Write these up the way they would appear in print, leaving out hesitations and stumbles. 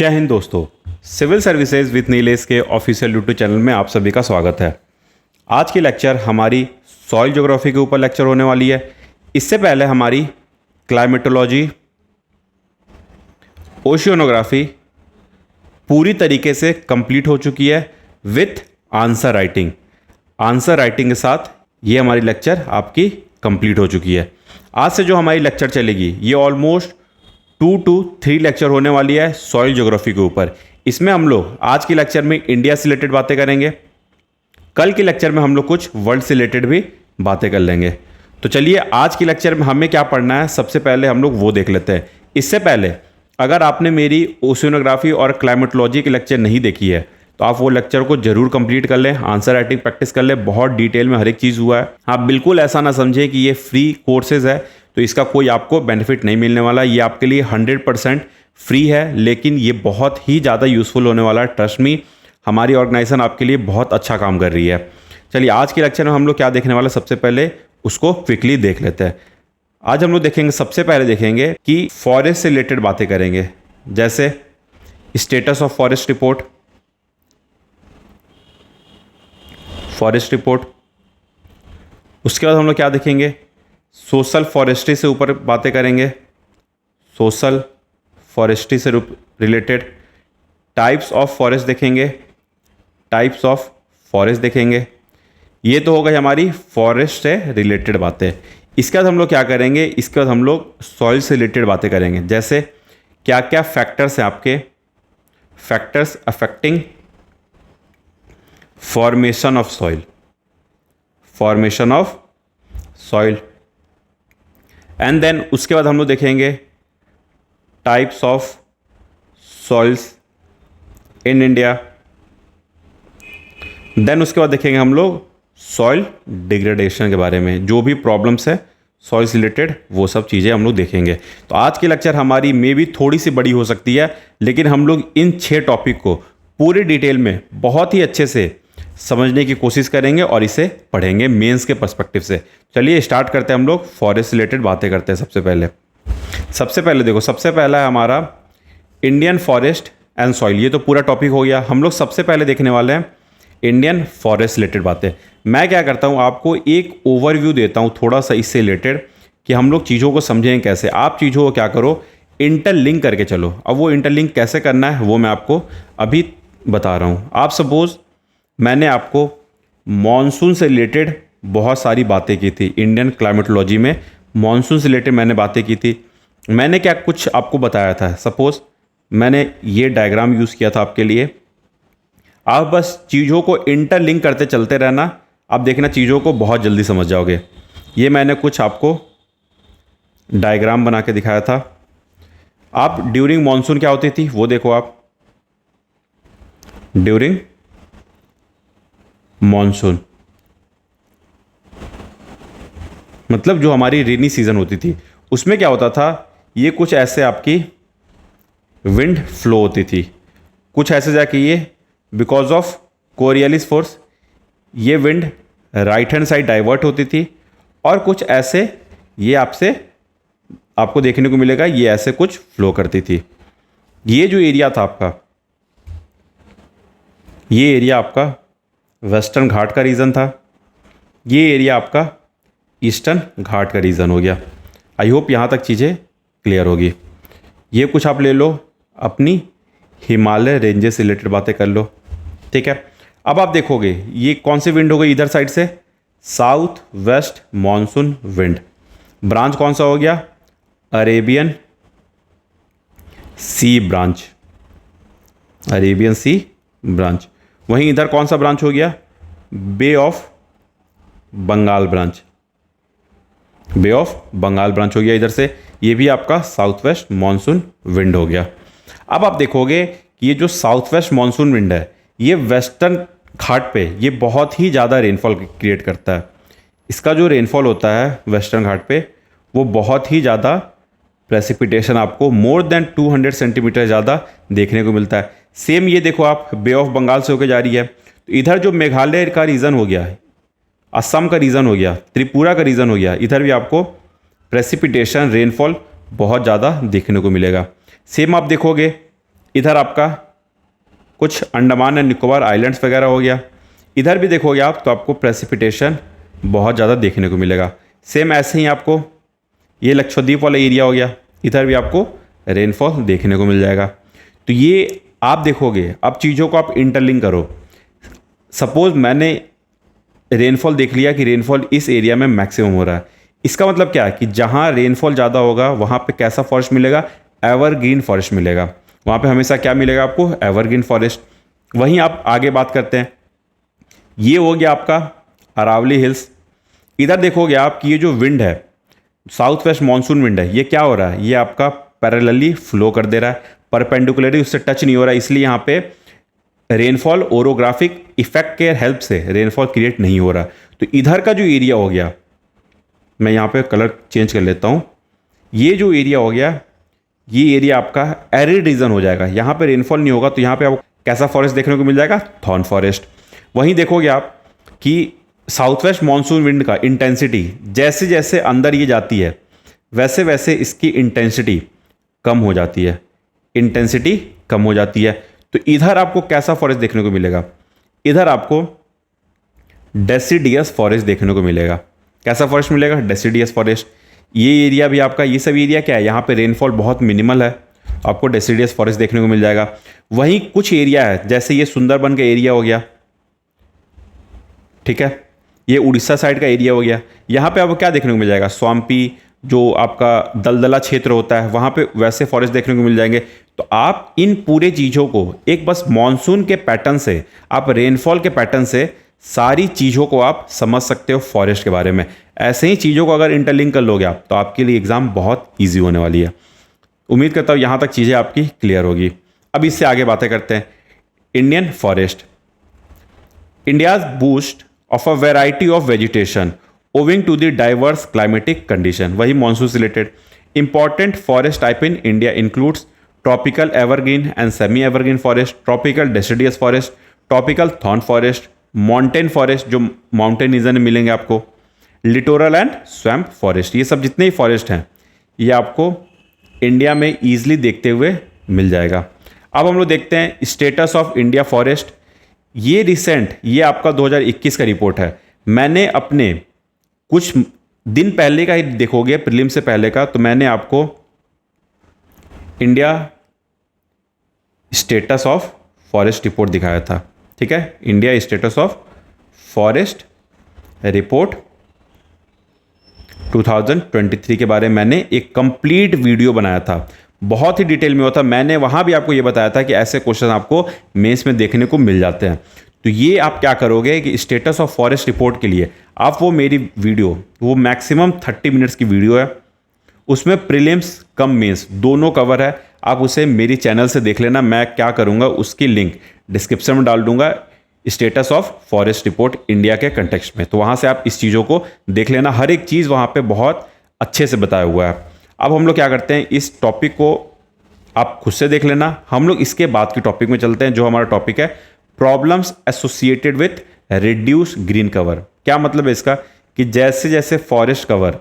जय हिंद दोस्तों, civil services with Nilesh के ऑफिशियल यूट्यूब चैनल में आप सभी का स्वागत है। आज की लेक्चर हमारी सॉइल ज्योग्राफी के ऊपर लेक्चर होने वाली है। इससे पहले हमारी क्लाइमेटोलॉजी, ओशियोनोग्राफी पूरी तरीके से कंप्लीट हो चुकी है with answer writing. Answer writing के साथ ये हमारी लेक्चर आपकी कंप्लीट हो चुकी है। आज से जो हमारी लेक्चर चलेगी ये ऑलमोस्ट 2 to 3 लेक्चर होने वाली है सॉइल ज्योग्राफी के ऊपर। इसमें हम लोग आज की लेक्चर में इंडिया से रिलेटेड बातें करेंगे, कल के लेक्चर में हम लोग कुछ वर्ल्ड से रिलेटेड भी बातें कर लेंगे। तो चलिए आज की लेक्चर में हमें क्या पढ़ना है सबसे पहले हम लोग वो देख लेते हैं। इससे पहले अगर आपने मेरी ओशियोनोग्राफी और क्लाइमेटोलॉजी की लेक्चर नहीं देखी है तो आप वो लेक्चर को जरूर कंप्लीट कर लें, आंसर राइटिंग प्रैक्टिस कर लें। बहुत डिटेल में हर एक चीज़ हुआ है। आप बिल्कुल ऐसा ना समझें कि ये फ्री कोर्सेज है तो इसका कोई आपको बेनिफिट नहीं मिलने वाला। ये आपके लिए 100% फ्री है, लेकिन ये बहुत ही ज़्यादा यूज़फुल होने वाला है। ट्रस्ट मी, हमारी ऑर्गेनाइजेशन आपके लिए बहुत अच्छा काम कर रही है। चलिए आज के लेक्चर में हम लोग क्या देखने वाले, सबसे पहले उसको क्विकली देख लेते हैं। आज हम लोग देखेंगे, सबसे पहले देखेंगे कि फॉरेस्ट से रिलेटेड बातें करेंगे, जैसे status of forest report, forest report. उसके बाद हम लोग क्या देखेंगे, सोशल फॉरेस्ट्री से ऊपर बातें करेंगे, सोशल फॉरेस्ट्री से रिलेटेड। टाइप्स ऑफ फॉरेस्ट देखेंगे, टाइप्स ऑफ फॉरेस्ट देखेंगे। ये तो हो गई हमारी फॉरेस्ट से रिलेटेड बातें। इसके बाद हम लोग क्या करेंगे, इसके बाद हम लोग सॉइल से रिलेटेड बातें करेंगे, जैसे क्या क्या फैक्टर्स हैं आपके, factors affecting formation of soil, formation of soil. And then उसके बाद हम लोग देखेंगे types of soils in India. Then उसके बाद देखेंगे हम लोग सॉइल डिग्रेडेशन के बारे में, जो भी प्रॉब्लम्स है सॉइल से रिलेटेड वो सब चीज़ें हम लोग देखेंगे। तो आज की लेक्चर हमारी मे भी थोड़ी सी बड़ी हो सकती है, लेकिन हम लोग इन 6 टॉपिक को पूरी डिटेल में बहुत ही अच्छे से समझने की कोशिश करेंगे और इसे पढ़ेंगे मेंस के पर्सपेक्टिव से। चलिए स्टार्ट करते हैं, हम लोग फॉरेस्ट रिलेटेड बातें करते हैं। सबसे पहले देखो, सबसे पहला है हमारा इंडियन फॉरेस्ट एंड सॉइल। ये तो पूरा टॉपिक हो गया। हम लोग सबसे पहले देखने वाले हैं इंडियन फॉरेस्ट रिलेटेड बातें। मैं क्या करता हूँ, आपको एक ओवरव्यू देता हूँ थोड़ा सा इससे रिलेटेड कि हम लोग चीज़ों को समझें कैसे। आप चीज़ों को क्या करो, इंटरलिंक करके चलो। अब वो इंटरलिंक कैसे करना है वो मैं आपको अभी बता रहा हूँ। आप सपोज मैंने आपको मॉनसून से रिलेटेड बहुत सारी बातें की थी, इंडियन क्लाइमेटोलॉजी में मॉनसून से रिलेटेड मैंने बातें की थी। मैंने क्या कुछ आपको बताया था, सपोज मैंने ये डायग्राम यूज़ किया था आपके लिए। आप बस चीज़ों को इंटरलिंक करते चलते रहना, आप देखना चीज़ों को बहुत जल्दी समझ जाओगे। ये मैंने कुछ आपको डायग्राम बना के दिखाया था। आप ड्यूरिंग मॉनसून क्या होती थी वो देखो। आप ड्यूरिंग मॉनसून मतलब जो हमारी रेनी सीजन होती थी उसमें क्या होता था, ये कुछ ऐसे आपकी विंड फ्लो होती थी, कुछ ऐसे जाके ये बिकॉज ऑफ कोरियलिस फोर्स ये wind right hand side divert होती थी, और कुछ ऐसे ये आपको देखने को मिलेगा ये ऐसे कुछ फ्लो करती थी। ये जो एरिया था आपका, ये एरिया आपका वेस्टर्न घाट का रीजन था, ये एरिया आपका ईस्टर्न घाट का रीजन हो गया। आई होप यहाँ तक चीज़ें क्लियर होगी। ये कुछ आप ले लो, अपनी हिमालय रेंजेस से रिलेटेड बातें कर लो, ठीक है। अब आप देखोगे ये कौन सी विंड हो गई इधर साइड से, south west monsoon wind. Branch कौन सा हो गया, Arabian Sea branch, Arabian Sea branch. वहीं इधर कौन सा ब्रांच हो गया, Bay of Bengal branch, Bay of Bengal branch हो गया इधर से। ये भी आपका साउथ वेस्ट मॉनसून विंड हो गया। अब आप देखोगे कि ये जो साउथ वेस्ट मॉनसून विंड है ये वेस्टर्न घाट पे ये बहुत ही ज़्यादा रेनफॉल क्रिएट करता है। इसका जो रेनफॉल होता है वेस्टर्न घाट पे वो बहुत ही ज़्यादा प्रेसिपिटेशन आपको मोर देन 200 सेंटीमीटर ज़्यादा देखने को मिलता है। सेम ये देखो आप बे ऑफ बंगाल से होकर जा रही है, तो इधर जो मेघालय का रीजन हो गया, असम का रीजन हो गया, त्रिपुरा का रीजन हो गया, इधर भी आपको प्रेसिपिटेशन रेनफॉल बहुत ज़्यादा देखने को मिलेगा। सेम आप देखोगे इधर आपका कुछ अंडमान एंड निकोबार आइलैंड्स वगैरह हो गया। इधर भी देखोगे आप तो आपको प्रेसिपिटेशन बहुत ज़्यादा देखने को मिलेगा। सेम ऐसे ही आपको ये लक्षद्वीप वाला एरिया हो गया, इधर भी आपको रेनफॉल देखने को मिल जाएगा। तो ये आप देखोगे, अब चीज़ों को आप इंटरलिंक करो। सपोज मैंने रेनफॉल देख लिया कि रेनफॉल इस एरिया में मैक्सिमम हो रहा है, इसका मतलब क्या है कि जहाँ रेनफॉल ज़्यादा होगा वहाँ पे कैसा फॉरेस्ट मिलेगा, एवरग्रीन फॉरेस्ट मिलेगा। वहाँ पे हमेशा क्या मिलेगा आपको, एवरग्रीन फॉरेस्ट। वहीं आप आगे बात करते हैं, ये हो गया आपका अरावली हिल्स। इधर देखोगे आप कि ये जो विंड है, साउथ वेस्ट मानसून विंड है, ये क्या हो रहा है, ये आपका पैरेलली फ्लो कर दे रहा है, परपेंडिकुलरली उससे टच नहीं हो रहा है, इसलिए यहाँ पे रेनफॉल ओरोग्राफिक इफेक्ट के हेल्प से रेनफॉल क्रिएट नहीं हो रहा। तो इधर का जो एरिया हो गया, मैं यहाँ पे कलर चेंज कर लेता हूँ, ये जो एरिया हो गया, ये एरिया आपका एरिड रीजन हो जाएगा, यहाँ पे रेनफॉल नहीं होगा। तो यहाँ पे आपको कैसा फॉरेस्ट देखने को मिल जाएगा, थॉर्न फॉरेस्ट। वहीं देखोगे आप कि साउथ वेस्ट मानसून विंड का इंटेंसिटी जैसे जैसे अंदर ये जाती है वैसे वैसे इसकी इंटेंसिटी कम हो जाती है, इंटेंसिटी कम हो जाती है। तो इधर आपको कैसा फॉरेस्ट देखने को मिलेगा, इधर आपको डेसिडियस फॉरेस्ट देखने को मिलेगा। कैसा फॉरेस्ट मिलेगा, डेसिडियस फॉरेस्ट। ये एरिया भी आपका, ये सब एरिया क्या है, यहाँ पे रेनफॉल बहुत मिनिमल है, आपको डेसिडियस फॉरेस्ट देखने को मिल जाएगा। वहीं कुछ एरिया है, जैसे ये सुंदरबन का एरिया हो गया, ठीक है, ये उड़ीसा साइड का एरिया हो गया, यहाँ पे आपको क्या देखने को मिल जाएगा, स्वाम्पी, जो आपका दलदला क्षेत्र होता है वहाँ पे वैसे फॉरेस्ट देखने को मिल जाएंगे। तो आप इन पूरे चीज़ों को एक बस मॉनसून के पैटर्न से, आप रेनफॉल के पैटर्न से सारी चीज़ों को आप समझ सकते हो फॉरेस्ट के बारे में। ऐसे ही चीज़ों को अगर इंटरलिंक कर लोगे आप तो आपके लिए एग्ज़ाम बहुत ईजी होने वाली है। उम्मीद करता हूँ यहाँ तक चीज़ें आपकी क्लियर होगी। अब इससे आगे बातें करते हैं। Indian forest, India's boost of a variety of vegetation owing to the diverse climatic condition। वही मानसून से related. Important forest type in India includes tropical evergreen and semi evergreen forest, tropical deciduous forest, tropical thorn forest, mountain forest जो mountain region में मिलेंगे आपको, littoral and swamp forest. ये सब जितने ही forest हैं ये आपको इंडिया में ईजिली देखते हुए मिल जाएगा। अब हम लोग देखते हैं स्टेटस ऑफ इंडिया फॉरेस्ट। ये रिसेंट, ये आपका 2021 का रिपोर्ट है। मैंने अपने कुछ दिन पहले का ही देखोगे, प्रीलिम से पहले का, तो मैंने आपको India status of forest report दिखाया था, ठीक है, India status of forest report 2023 के बारे में मैंने एक कंप्लीट वीडियो बनाया था, बहुत ही डिटेल में हुआ था। मैंने वहाँ भी आपको ये बताया था कि ऐसे क्वेश्चन आपको मेंस में देखने को मिल जाते हैं। तो ये आप क्या करोगे कि स्टेटस ऑफ फॉरेस्ट रिपोर्ट के लिए आप वो मेरी वीडियो, वो मैक्सिमम 30 मिनट्स की वीडियो है, उसमें प्रीलिम्स कम मेंस दोनों कवर है। आप उसे मेरी चैनल से देख लेना। मैं क्या करूँगा, उसकी लिंक डिस्क्रिप्शन में डाल दूंगा, status of forest report India के कंटेक्स्ट में। तो वहाँ से आप इस चीज़ों को देख लेना, हर एक चीज़ वहाँ पे बहुत अच्छे से बताया हुआ है। अब हम लोग क्या करते हैं, इस टॉपिक को आप खुद से देख लेना। हम लोग इसके बाद की टॉपिक में चलते हैं, जो हमारा टॉपिक है problems associated with reduce green cover. क्या मतलब है इसका, कि जैसे जैसे फॉरेस्ट कवर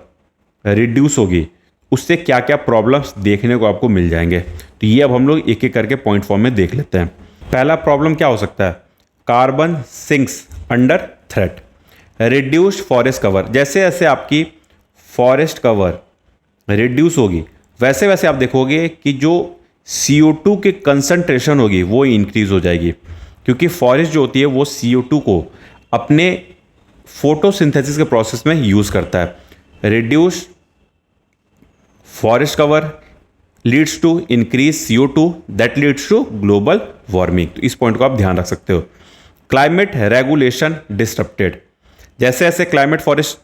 रिड्यूस होगी उससे क्या क्या प्रॉब्लम्स देखने को आपको मिल जाएंगे। तो ये अब हम लोग एक एक करके पॉइंट फॉर्म में देख लेते हैं। पहला प्रॉब्लम क्या हो सकता है, carbon sinks under threat, reduced forest cover. जैसे जैसे आपकी फॉरेस्ट कवर रिड्यूस होगी वैसे वैसे आप देखोगे कि जो CO2 की कंसंट्रेशन होगी वो इंक्रीज हो जाएगी, क्योंकि फॉरेस्ट जो होती है वो CO2 को अपने फोटोसिंथेसिस के प्रोसेस में यूज़ करता है। Reduce forest cover leads to increase CO2 that leads to global warming. तो इस पॉइंट को आप ध्यान रख सकते हो। क्लाइमेट रेगुलेशन डिस्टर्प्टेड, जैसे जैसे क्लाइमेट फॉरेस्ट,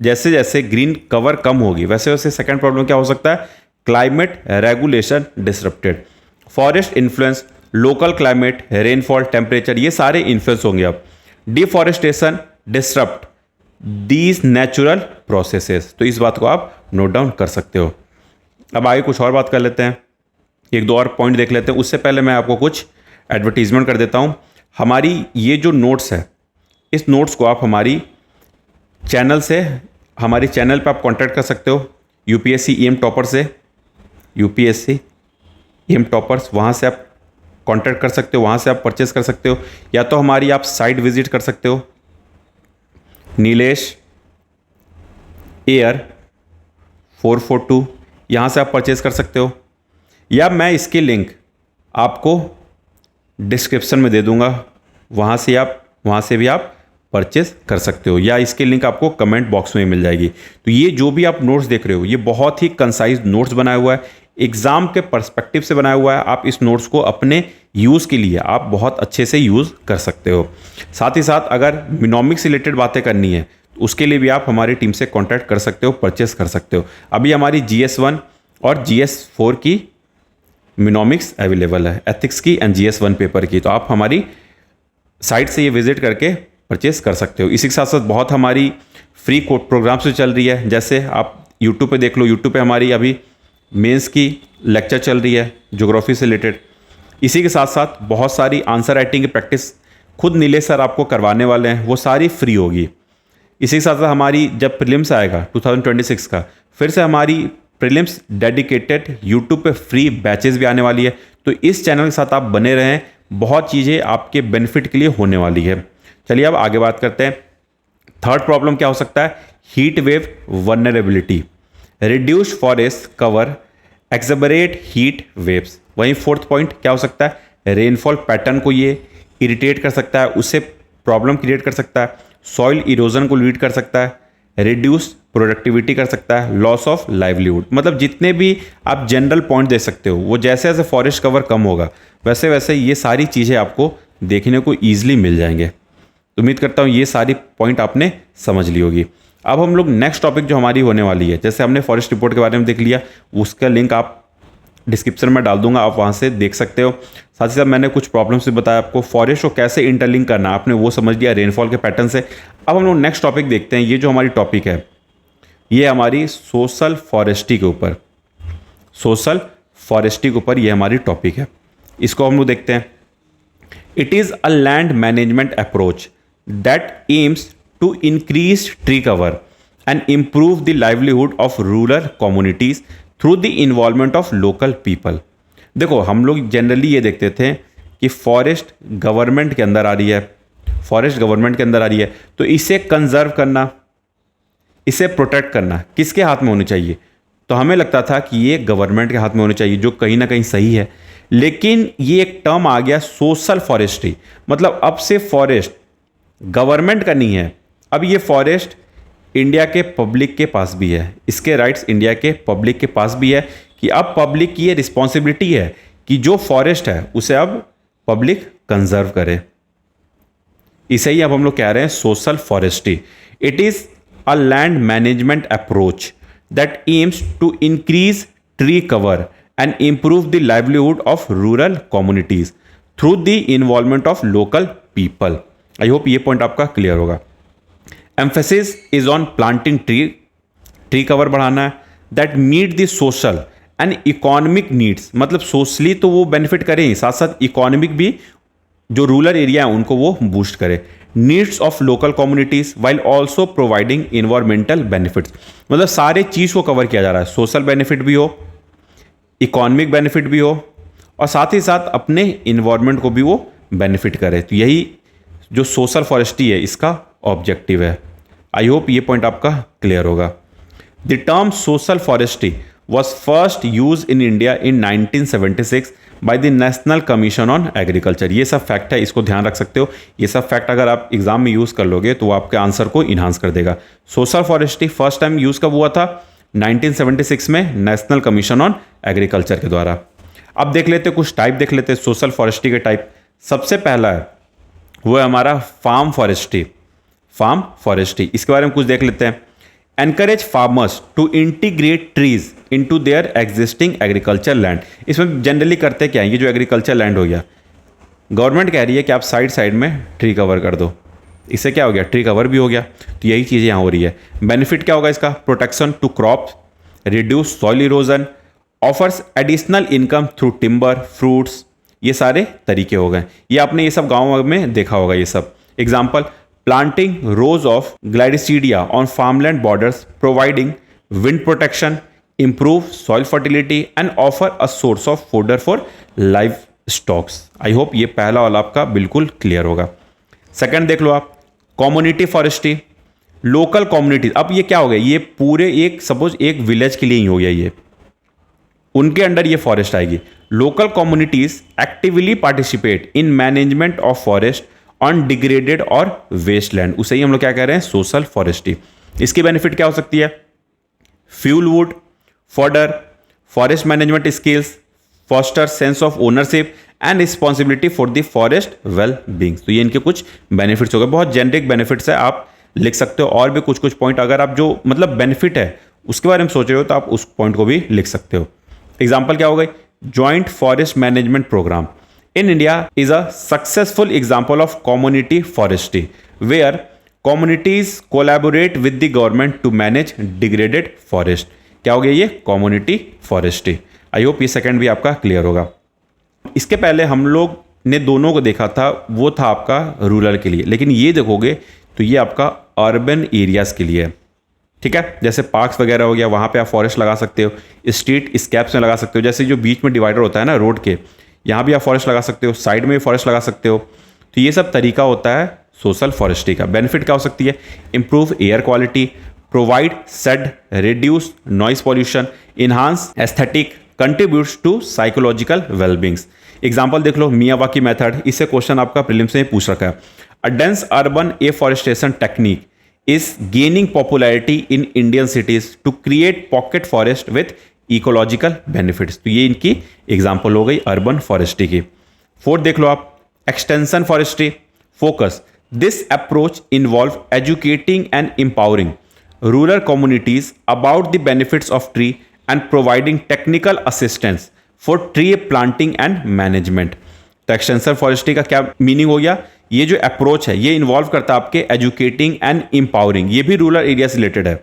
जैसे जैसे ग्रीन कवर कम होगी वैसे वैसे सेकंड प्रॉब्लम क्या हो सकता है, climate regulation disrupted. Forest influence local climate, rainfall, temperature, ये सारे इन्फ्लुएंस होंगे। अब deforestation disrupt these natural processes. तो इस बात को आप नोट डाउन कर सकते हो। अब आगे कुछ और बात कर लेते हैं, एक दो और पॉइंट देख लेते हैं। उससे पहले मैं आपको कुछ एडवर्टीजमेंट कर देता हूँ। हमारी ये जो नोट्स है, इस नोट्स को आप हमारी चैनल से, हमारी चैनल पे आप कांटेक्ट कर सकते हो। यूपीएससी EM टॉपर से, यूपीएससी EM टॉपर्स, वहाँ से आप कॉन्टैक्ट कर सकते हो, वहाँ से आप परचेस कर सकते हो, या तो हमारी आप साइट विजिट कर सकते हो नीलेश एयर 442, यहाँ से आप परचेस कर सकते हो, या मैं इसकी लिंक आपको डिस्क्रिप्शन में दे दूंगा, वहाँ से भी आप परचेस कर सकते हो, या इसकी लिंक आपको कमेंट बॉक्स में मिल जाएगी। तो ये जो भी आप नोट्स देख रहे हो, ये बहुत ही कंसाइज नोट्स बनाया हुआ है, एग्जाम के पर्सपेक्टिव से बनाया हुआ है। आप इस नोट्स को अपने यूज़ के लिए आप बहुत अच्छे से यूज़ कर सकते हो। साथ ही साथ अगर मिनोमिक्स से रिलेटेड बातें करनी है तो उसके लिए भी आप हमारी टीम से कॉन्टैक्ट कर सकते हो, परचेस कर सकते हो। अभी हमारी GS1 और GS4 की मिनोमिक्स अवेलेबल है, एथिक्स की एंड GS1 पेपर की, तो आप हमारी साइट से ये विजिट करके परचेस कर सकते हो। इसी के साथ साथ बहुत हमारी फ्री कोड प्रोग्राम्स भी चल रही है, जैसे आप यूट्यूब पे देख लो, यूट्यूब पे हमारी अभी मेंस की लेक्चर चल रही है ज्योग्राफी से रिलेटेड। इसी के साथ साथ बहुत सारी आंसर राइटिंग की प्रैक्टिस खुद नीलेश सर आपको करवाने वाले हैं, वो सारी फ्री होगी। इसी के साथ साथ हमारी जब प्रीलिम्स आएगा 2026 का, फिर से हमारी प्रीलिम्स डेडिकेटेड यूट्यूब पे फ्री बैचेस भी आने वाली है। तो इस चैनल के साथ आप बने रहें, बहुत चीज़ें आपके बेनिफिट के लिए होने वाली है। चलिए अब आगे बात करते हैं। थर्ड प्रॉब्लम क्या हो सकता है? Heat wave vulnerability, reduce forest cover, exacerbate heat waves. वहीं फोर्थ पॉइंट क्या हो सकता है? रेनफॉल पैटर्न को ये इरिटेट कर सकता है, उससे प्रॉब्लम क्रिएट कर सकता है, सॉइल इरोजन को लीड कर सकता है, रिड्यूस प्रोडक्टिविटी कर सकता है, लॉस ऑफ लाइवलीहुड। मतलब जितने भी आप जनरल पॉइंट दे सकते हो, वो जैसे जैसे फॉरेस्ट कवर कम होगा वैसे वैसे ये सारी चीज़ें आपको देखने को ईजिली मिल जाएंगे। तो उम्मीद करता हूँ ये सारी पॉइंट आपने समझ ली होगी। अब हम लोग नेक्स्ट टॉपिक जो हमारी होने वाली है, जैसे हमने फॉरेस्ट रिपोर्ट के बारे में देख लिया, उसका लिंक आप डिस्क्रिप्शन में डाल दूंगा, आप वहाँ से देख सकते हो। साथ ही साथ मैंने कुछ प्रॉब्लम्स भी बताया आपको, फॉरेस्ट को कैसे इंटरलिंक करना आपने वो समझ लिया रेनफॉल के पैटर्न से। अब हम लोग नेक्स्ट टॉपिक देखते हैं। ये जो हमारी टॉपिक है ये हमारी सोशल फॉरेस्ट्री के ऊपर, सोशल फॉरेस्ट्री के ऊपर ये हमारी टॉपिक है। इसको हम लोग देखते हैं। It is a land management approach that aims to increase tree cover and improve the livelihood of rural communities through the involvement of local people. देखो हम लोग जनरली ये देखते थे कि फॉरेस्ट गवर्नमेंट के अंदर आ रही है, फॉरेस्ट गवर्नमेंट के अंदर आ रही है, तो इसे कंजर्व करना, इसे प्रोटेक्ट करना किसके हाथ में होनी चाहिए? तो हमें लगता था कि ये गवर्नमेंट के हाथ में होनी चाहिए, जो कहीं ना कहीं सही है। लेकिन ये एक टर्म आ गया सोशल फॉरेस्ट्री, मतलब अब से फॉरेस्ट गवर्नमेंट का नहीं है, अब ये फॉरेस्ट इंडिया के पब्लिक के पास भी है, इसके राइट्स इंडिया के पब्लिक के पास भी है, कि अब पब्लिक की ये रिस्पॉन्सिबिलिटी है कि जो फॉरेस्ट है उसे अब पब्लिक कंजर्व करे। इसे ही अब हम लोग कह रहे हैं social forestry. It is a land management approach that aims to increase tree cover and improve the livelihood of rural communities through the involvement of local people. I hope ये point आपका क्लियर होगा। Emphasis is on planting tree, tree cover बढ़ाना है that meet the social and economic needs, मतलब socially तो वो benefit करें ही, साथ साथ इकोनॉमिक भी जो रूरल एरिया है उनको वो बूस्ट करे, needs of local communities while also providing environmental benefits. मतलब सारे चीज़ को कवर किया जा रहा है, सोशल बेनिफिट भी हो, इकोनॉमिक बेनिफिट भी हो, और साथ ही साथ अपने इन्वायरमेंट को भी वो बेनिफिट करे। तो यही जो सोशल फॉरेस्ट्री है इसका ऑब्जेक्टिव है। आई होप ये पॉइंट आपका क्लियर होगा। The term social forestry was first used in India in 1976 by the National Commission on Agriculture। ये सब फैक्ट है, इसको ध्यान रख सकते हो। ये सब फैक्ट अगर आप एग्जाम में यूज़ कर लोगे तो वो आपके आंसर को इन्हांस कर देगा। Social forestry first time use कब हुआ था? 1976 में नेशनल कमीशन ऑन एग्रीकल्चर के द्वारा। अब देख लेते कुछ टाइप, देख लेते सोशल फॉरेस्ट्री के टाइप। सबसे पहला है वो है हमारा फार्म फॉरेस्ट्री। फार्म फॉरेस्ट्री इसके बारे में कुछ देख लेते हैं। Encourage farmers to integrate trees into their existing agriculture land. इसमें जनरली करते क्या है, ये जो एग्रीकल्चर लैंड हो गया, गवर्नमेंट कह रही है कि आप साइड साइड में ट्री कवर कर दो, इससे क्या हो गया, ट्री कवर भी हो गया। तो यही चीज़ यहाँ हो रही है। बेनिफिट क्या होगा इसका? Protection to crops, reduce soil erosion, offers additional income through timber, fruits. ये सारे तरीके हो गए। ये आपने ये सब गाँव में देखा होगा। ये सब example, planting rows of Glycidia on farmland borders, providing wind protection, improve soil fertility and offer a source of fodder for stocks. I hope ये पहला वाला आपका बिल्कुल क्लियर होगा। सेकंड देख लो आप, कम्युनिटी फॉरेस्ट्री, लोकल कम्युनिटीज। अब ये क्या हो गया, ये पूरे एक सपोज एक विलेज के लिए ही हो गया, ये उनके अंडर ये फॉरेस्ट आएगी। Local communities actively participate in management of forest on degraded और वेस्ट लैंड, उसे ही हम लोग क्या कह रहे हैं, सोशल फॉरेस्ट्री। इसकी बेनिफिट क्या हो सकती है, fuel wood, fodder, forest management skills, foster sense of ownership and responsibility for the forest well beings. तो ये इनके कुछ बेनिफिट्स हो गए, बहुत जेनरिक बेनिफिट्स है, आप लिख सकते हो। और भी कुछ कुछ पॉइंट अगर आप जो मतलब बेनिफिट है उसके बारे में सोच रहे हो तो आप उस पॉइंट को भी लिख सकते हो। एग्जाम्पल क्या हो गई, joint forest management programme in India is a successful example of community forestry where communities collaborate with the government to manage degraded forest. क्या हो गया ये, कम्युनिटी फॉरेस्ट्री। आई होप ये सेकंड भी आपका क्लियर होगा। इसके पहले हम लोग ने दोनों को देखा था, वो था आपका रूरल के लिए, लेकिन ये देखोगे तो ये आपका अर्बन एरियाज के लिए है। ठीक है, जैसे पार्क्स वगैरह हो गया, वहाँ पे आप फॉरेस्ट लगा सकते हो, स्ट्रीट स्कैप्स में लगा सकते हो, जैसे जो बीच में डिवाइडर होता है ना रोड के, यहाँ भी आप फॉरेस्ट लगा सकते हो, साइड में भी फॉरेस्ट लगा सकते हो। तो ये सब तरीका होता है सोशल फॉरेस्ट्री का। बेनिफिट क्या हो सकती है, improve air quality, provide shade, reduce noise pollution, enhance aesthetic, contributes to psychological wellbeings. Example देख लो, मियावाकी मेथड, इससे क्वेश्चन आपका प्रीलिम्स में पूछ रखा है। A dense urban afforestation technique is gaining popularity in Indian cities to create pocket forest with ecological benefits। तो ये इनकी एग्जाम्पल हो गई अर्बन फॉरेस्ट्री की। फोर्थ देख लो आप, extension forestry focus, this approach involve educating and empowering rural communities about the benefits of tree and providing technical assistance for tree planting and management. तो एक्सटेंशन फॉरेस्ट्री का क्या meaning हो गया, ये जो अप्रोच है ये इन्वॉल्व करता है आपके एजुकेटिंग एंड एम्पावरिंग, ये भी रूरल एरिया से रिलेटेड है,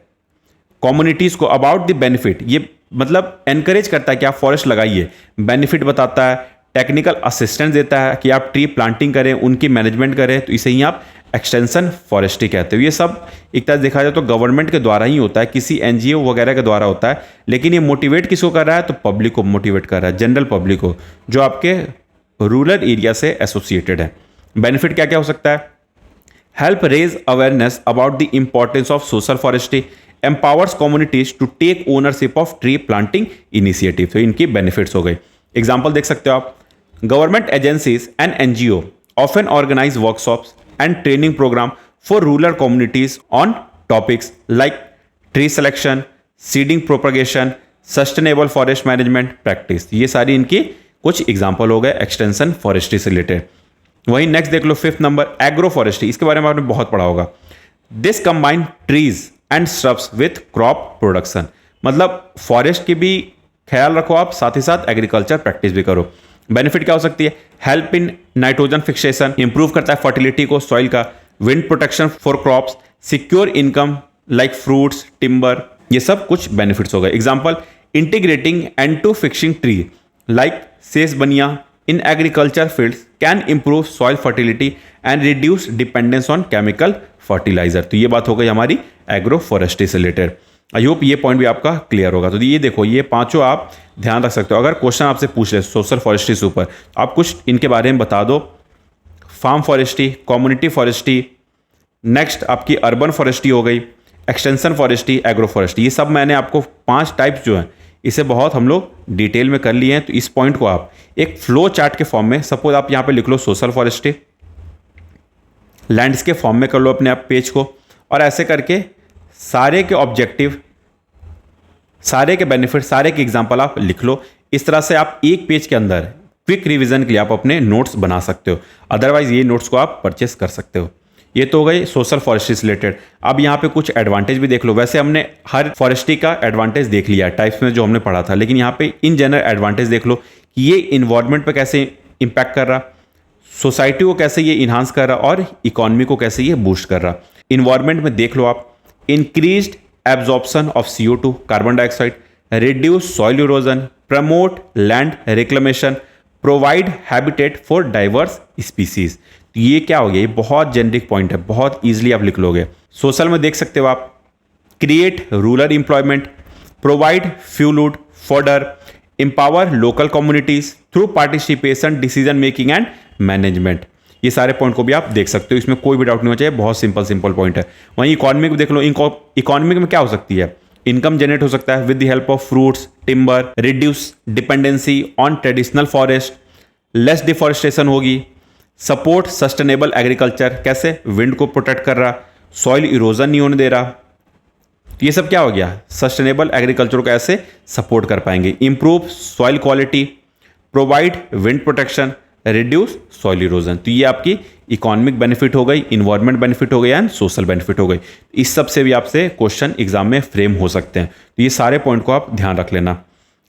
कम्युनिटीज को अबाउट द बेनिफिट, ये मतलब एनकरेज करता है कि आप फॉरेस्ट लगाइए, बेनिफिट बताता है, टेक्निकल असिस्टेंस देता है कि आप ट्री प्लांटिंग करें, उनकी मैनेजमेंट करें, तो इसे ही आप एक्सटेंशन फॉरेस्ट्री कहते हो। ये सब एक तरह देखा जाए तो गवर्नमेंट के द्वारा ही होता है, किसी एनजीओ वगैरह के द्वारा होता है, लेकिन ये मोटिवेट किसको कर रहा है, तो पब्लिक को मोटिवेट कर रहा है, जनरल पब्लिक को, जो आपके रूरल एरिया से एसोसिएटेड है। बेनिफिट क्या क्या हो सकता है, help raise awareness about the importance of social forestry, empowers communities to take ownership of tree planting initiative. तो इनकी बेनिफिट्स हो गए। एग्जाम्पल देख सकते हो आप, government agencies and NGO often organize workshops and training program for rural communities on topics like tree selection, seeding propagation, sustainable forest management practice. ये सारी इनकी कुछ एग्जाम्पल हो गए एक्सटेंशन फॉरेस्ट्री से रिलेटेड। वहीं नेक्स्ट देख लो, फिफ्थ नंबर, एग्रो फॉरेस्ट्री। इसके बारे में आपने बहुत पढ़ा होगा। This combine trees and shrubs with crop production, मतलब फॉरेस्ट की भी ख्याल रखो आप, साथ ही साथ एग्रीकल्चर प्रैक्टिस भी करो। बेनिफिट क्या हो सकती है, help in nitrogen fixation, improve करता है फर्टिलिटी को सॉइल का, wind protection for crops, secure income like fruits, timber, ये सब कुछ बेनिफिट्स हो गए। Example, integrating and to fixing tree like sesbania in agriculture fields can improve soil fertility and reduce dependence on chemical fertilizer। तो ये बात हो गई हमारी एग्रो फॉरेस्ट्री से रिलेटेड। आई होप ये पॉइंट भी आपका क्लियर होगा। तो ये देखो, ये पांचों आप ध्यान रख सकते हो। अगर क्वेश्चन आपसे पूछ ले सोशल फॉरेस्ट्री से ऊपर, आप कुछ इनके बारे में बता दो। Farm forestry, community forestry, next आपकी अर्बन फॉरेस्ट्री हो गई, एक्सटेंशन फॉरेस्ट्री, एग्रो फॉरेस्ट्री। ये सब मैंने आपको 5 टाइप्स जो हैं इसे बहुत हम लोग डिटेल में कर लिए हैं। तो इस पॉइंट को आप एक फ्लो चार्ट के फॉर्म में, सपोज आप यहाँ पे लिख लो सोशल फॉरेस्ट्री, लैंड्स के फॉर्म में कर लो अपने आप पेज को, और ऐसे करके सारे के ऑब्जेक्टिव, सारे के बेनिफिट, सारे के एग्जाम्पल आप लिख लो। इस तरह से आप एक पेज के अंदर क्विक रिवीजन के लिए आप अपने नोट्स बना सकते हो। अदरवाइज ये नोट्स को आप परचेस कर सकते हो। ये तो हो गई सोशल फॉरेस्ट्री से रिलेटेड। अब यहाँ पे कुछ एडवांटेज भी देख लो। वैसे हमने हर फॉरेस्ट्री का एडवांटेज देख लिया टाइप्स में जो हमने पढ़ा था, लेकिन यहाँ पे इन जनरल एडवांटेज देख लो कि ये इन्वायरमेंट पे कैसे इंपैक्ट कर रहा, सोसाइटी को कैसे ये इन्हांस कर रहा, और इकोनॉमी को कैसे ये बूस्ट कर रहा। इन्वायरमेंट में देख लो आप, increased absorption of CO2 carbon dioxide, reduce soil erosion, promote land reclamation, provide habitat for diverse species. ये क्या हो गया, ये बहुत जेनरिक पॉइंट है, बहुत इजीली आप लिख लोगे। सोशल में देख सकते हो आप, create rural employment, provide fuel wood, fodder, empower local communities through participation, decision making and management। ये सारे पॉइंट को भी आप देख सकते हो, इसमें कोई भी डाउट नहीं होना चाहिए, बहुत सिंपल पॉइंट है। वहीं इकोनॉमिक में देख लो, इकोनॉमिक में क्या हो सकती है, इनकम जनरेट हो सकता है with the help of fruits, timber, reduce dependency on traditional forest, less deforestation होगी, सपोर्ट सस्टेनेबल एग्रीकल्चर, कैसे, विंड को प्रोटेक्ट कर रहा, सॉइल इरोजन नहीं होने दे रहा, तो ये सब क्या हो गया, सस्टेनेबल एग्रीकल्चर को ऐसे सपोर्ट कर पाएंगे। Improve soil quality, provide wind protection, reduce soil erosion, तो ये आपकी इकोनॉमिक बेनिफिट हो गई, इन्वायरमेंट बेनिफिट हो गई एंड सोशल बेनिफिट हो गई। इस सब से भी आपसे क्वेश्चन एग्जाम में फ्रेम हो सकते हैं, तो ये सारे पॉइंट को आप ध्यान रख लेना।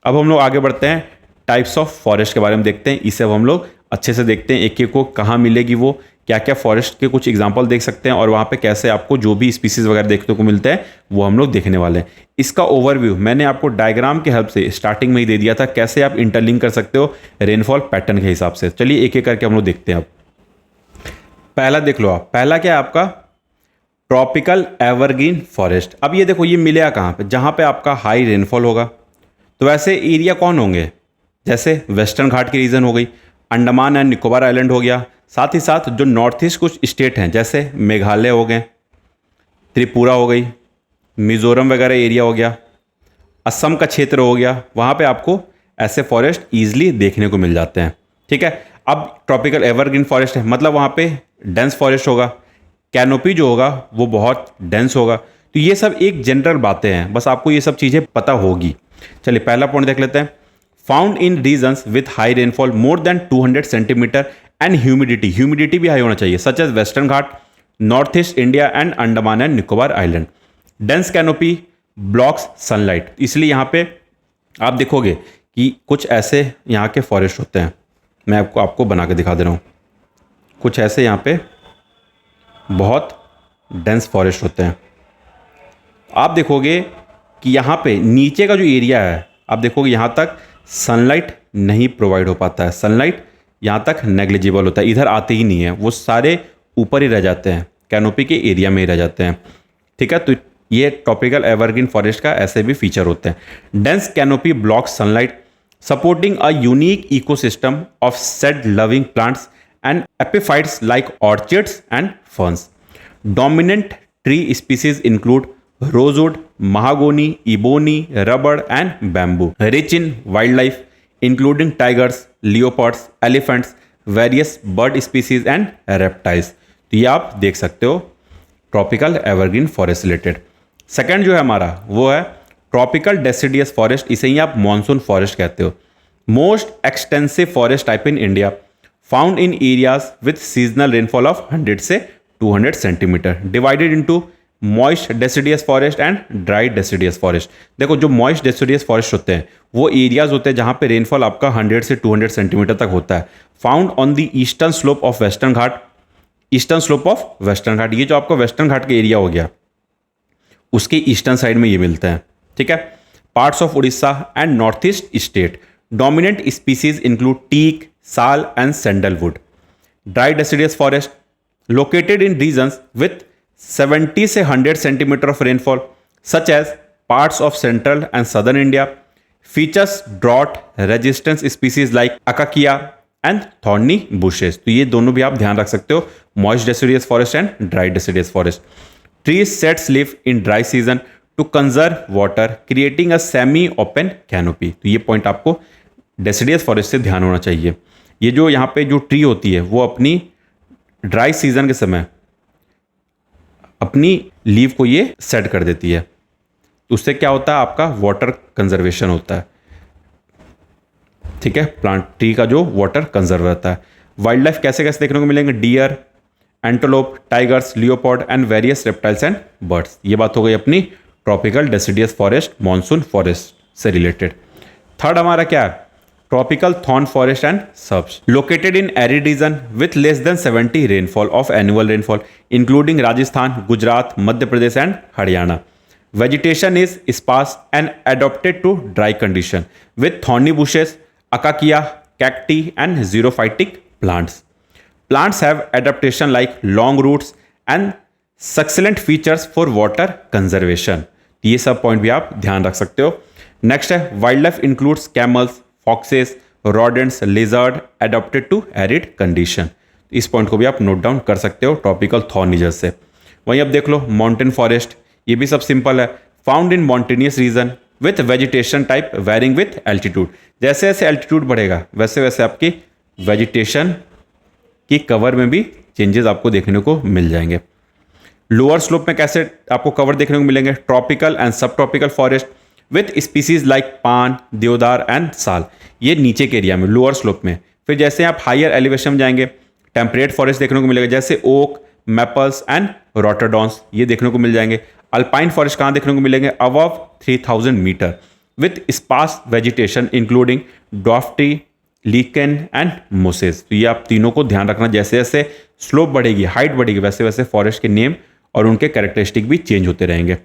अब हम लोग आगे बढ़ते हैं, टाइप्स ऑफ फॉरेस्ट के बारे में देखते हैं। इसे अब हम लोग अच्छे से देखते हैं, एक एक को कहाँ मिलेगी, वो क्या क्या फॉरेस्ट के कुछ एग्जांपल देख सकते हैं, और वहाँ पे कैसे आपको जो भी स्पीसीज वगैरह देखने को मिलते हैं वो हम लोग देखने वाले हैं। इसका ओवरव्यू मैंने आपको डायग्राम के हेल्प से स्टार्टिंग में ही दे दिया था, कैसे आप इंटरलिंक कर सकते हो रेनफॉल पैटर्न के हिसाब से। चलिए एक एक करके हम लोग देखते हैं। अब पहला देख लो आप, पहला क्या है आपका, ट्रॉपिकल एवरग्रीन फॉरेस्ट। अब ये देखो, ये मिलेगा कहाँ पे, जहाँ पे आपका हाई रेनफॉल होगा। तो वैसे एरिया कौन होंगे, जैसे वेस्टर्न घाट की रीजन हो गई, अंडमान एंड निकोबार आइलैंड हो गया, साथ ही साथ जो नॉर्थ ईस्ट कुछ स्टेट हैं जैसे मेघालय हो गए, त्रिपुरा हो गई, मिजोरम वगैरह एरिया हो गया, असम का क्षेत्र हो गया, वहाँ पे आपको ऐसे फॉरेस्ट ईजिली देखने को मिल जाते हैं। ठीक है, अब ट्रॉपिकल एवरग्रीन फॉरेस्ट है, मतलब वहाँ पे डेंस फॉरेस्ट होगा, कैनोपी जो होगा वो बहुत डेंस होगा। तो ये सब एक जनरल बातें हैं, बस आपको ये सब चीज़ें पता होगी। चलिए पहला पॉइंट देख लेते हैं, found in regions with high rainfall more than 200 centimeter and humidity भी हाई होना चाहिए, such as Western Ghat, north east India and Andaman and Nicobar island. Dense canopy blocks sunlight, इसलिए यहाँ पे आप देखोगे कि कुछ ऐसे यहाँ के फॉरेस्ट होते हैं, मैं आपको बना के दिखा दे रहा हूँ। कुछ ऐसे यहाँ पे बहुत डेंस फॉरेस्ट होते हैं। आप देखोगे कि यहाँ पे नीचे का जो एरिया है, आप देखोगे यहाँ तक सनलाइट नहीं प्रोवाइड हो पाता है, सनलाइट यहाँ तक नेग्लिजिबल होता है, इधर आते ही नहीं है, वो सारे ऊपर ही रह जाते हैं, कैनोपी के एरिया में ही रह जाते हैं। ठीक है, तो ये ट्रॉपिकल एवरग्रीन फॉरेस्ट का ऐसे भी फीचर होते हैं। Dense canopy block sunlight supporting a unique ecosystem of shade loving plants and epiphytes like orchids and ferns. Dominant tree species include rosewood, mahogany, ebony, rubber and bamboo. Rich in wild life including tigers, leopards, elephants, various bird species and reptiles. तो ये आप देख सकते हो tropical evergreen forest related. Second जो है हमारा वो है ट्रॉपिकल डेसिडियस फॉरेस्ट, इसे ही आप मॉनसून फॉरेस्ट कहते हो। Most extensive forest type in India, found in areas with seasonal rainfall of 100 से 200 centimetre, divided into moist deciduous forest and dry deciduous forest. देखो जो मॉइस्ट डेसिडियस फॉरेस्ट होते हैं वो एरियाज होते हैं जहाँ पे रेनफॉल आपका 100 से 200 सेंटीमीटर तक होता है। Found on the eastern slope of Western Ghat, eastern slope of Western Ghat, ये जो आपका वेस्टर्न घाट का एरिया हो गया उसके ईस्टर्न साइड में ये मिलता है। ठीक है, parts of Orissa and north east state. Dominant species include teak, sal and sandalwood. Dry deciduous forest located in regions with 70 से 100 centimetre of rainfall such as parts of central and southern India. Features drought resistance species like acacia and thorny bushes. तो ये दोनों भी आप ध्यान रख सकते हो, moist deciduous forest and dry deciduous forest. Trees sets live in dry season two conserve water creating a semi open canopy. तो ये पॉइंट आपको डेसिडियस फॉरेस्ट से ध्यान होना चाहिए। ये जो यहाँ पे जो ट्री होती है वो अपनी ड्राई सीजन के समय अपनी लीव को ये सेट कर देती है, उससे क्या होता है आपका वाटर कंजर्वेशन होता है। ठीक है, प्लांट ट्री का जो वाटर कंजर्व रहता है। वाइल्ड लाइफ कैसे कैसे देखने को मिलेंगे, deer, antelope, tigers, leopard and various reptiles and birds. ये बात हो गई अपनी tropical deciduous forest monsoon forest से रिलेटेड। थर्ड हमारा क्या है, tropical thorn forest and shrubs located in arid region with less than 70 rainfall of annual rainfall including Rajasthan, Gujarat, Madhya Pradesh and Haryana. Vegetation is sparse and adapted to dry condition with thorny bushes, acacia, cacti and xerophytic plants. Plants have adaptation like long roots and succulent features for water conservation. ये सब point भी आप ध्यान रख सकते हो। Next है wild life includes camels, foxes, rodents, lizard adapted to arid condition। इस पॉइंट को भी आप नोट डाउन कर सकते हो ट्रॉपिकल थॉर्निजर से। वहीं अब देख लो माउंटेन फॉरेस्ट, ये भी सब सिंपल है। Found in mountainous region with vegetation type varying with altitude. जैसे जैसे एल्टीट्यूड बढ़ेगा वैसे वैसे आपकी वेजिटेशन की कवर में भी चेंजेस आपको देखने को मिल जाएंगे। लोअर स्लोप में कैसे आपको कवर देखने को मिलेंगे? ट्रॉपिकल एंड सब tropical forest with species like पान, देवदार एंड साल, ये नीचे के एरिया में लोअर स्लोप में। फिर जैसे आप हायर एलिवेशन में जाएंगे टेम्परेट फॉरेस्ट देखने को मिलेगा, जैसे ओक, मैपल्स एंड रोटोडॉन्स, ये देखने को मिल जाएंगे। अल्पाइन फॉरेस्ट कहाँ देखने को मिलेंगे? Above 3000 metre with sparse vegetation including dwarf tree, lichen and mosses. तो ये आप तीनों को ध्यान रखना, जैसे जैसे स्लोप बढ़ेगी, हाइट बढ़ेगी, वैसे वैसे फॉरेस्ट के नेम और उनके कैरेक्टरिस्टिक भी चेंज होते रहेंगे।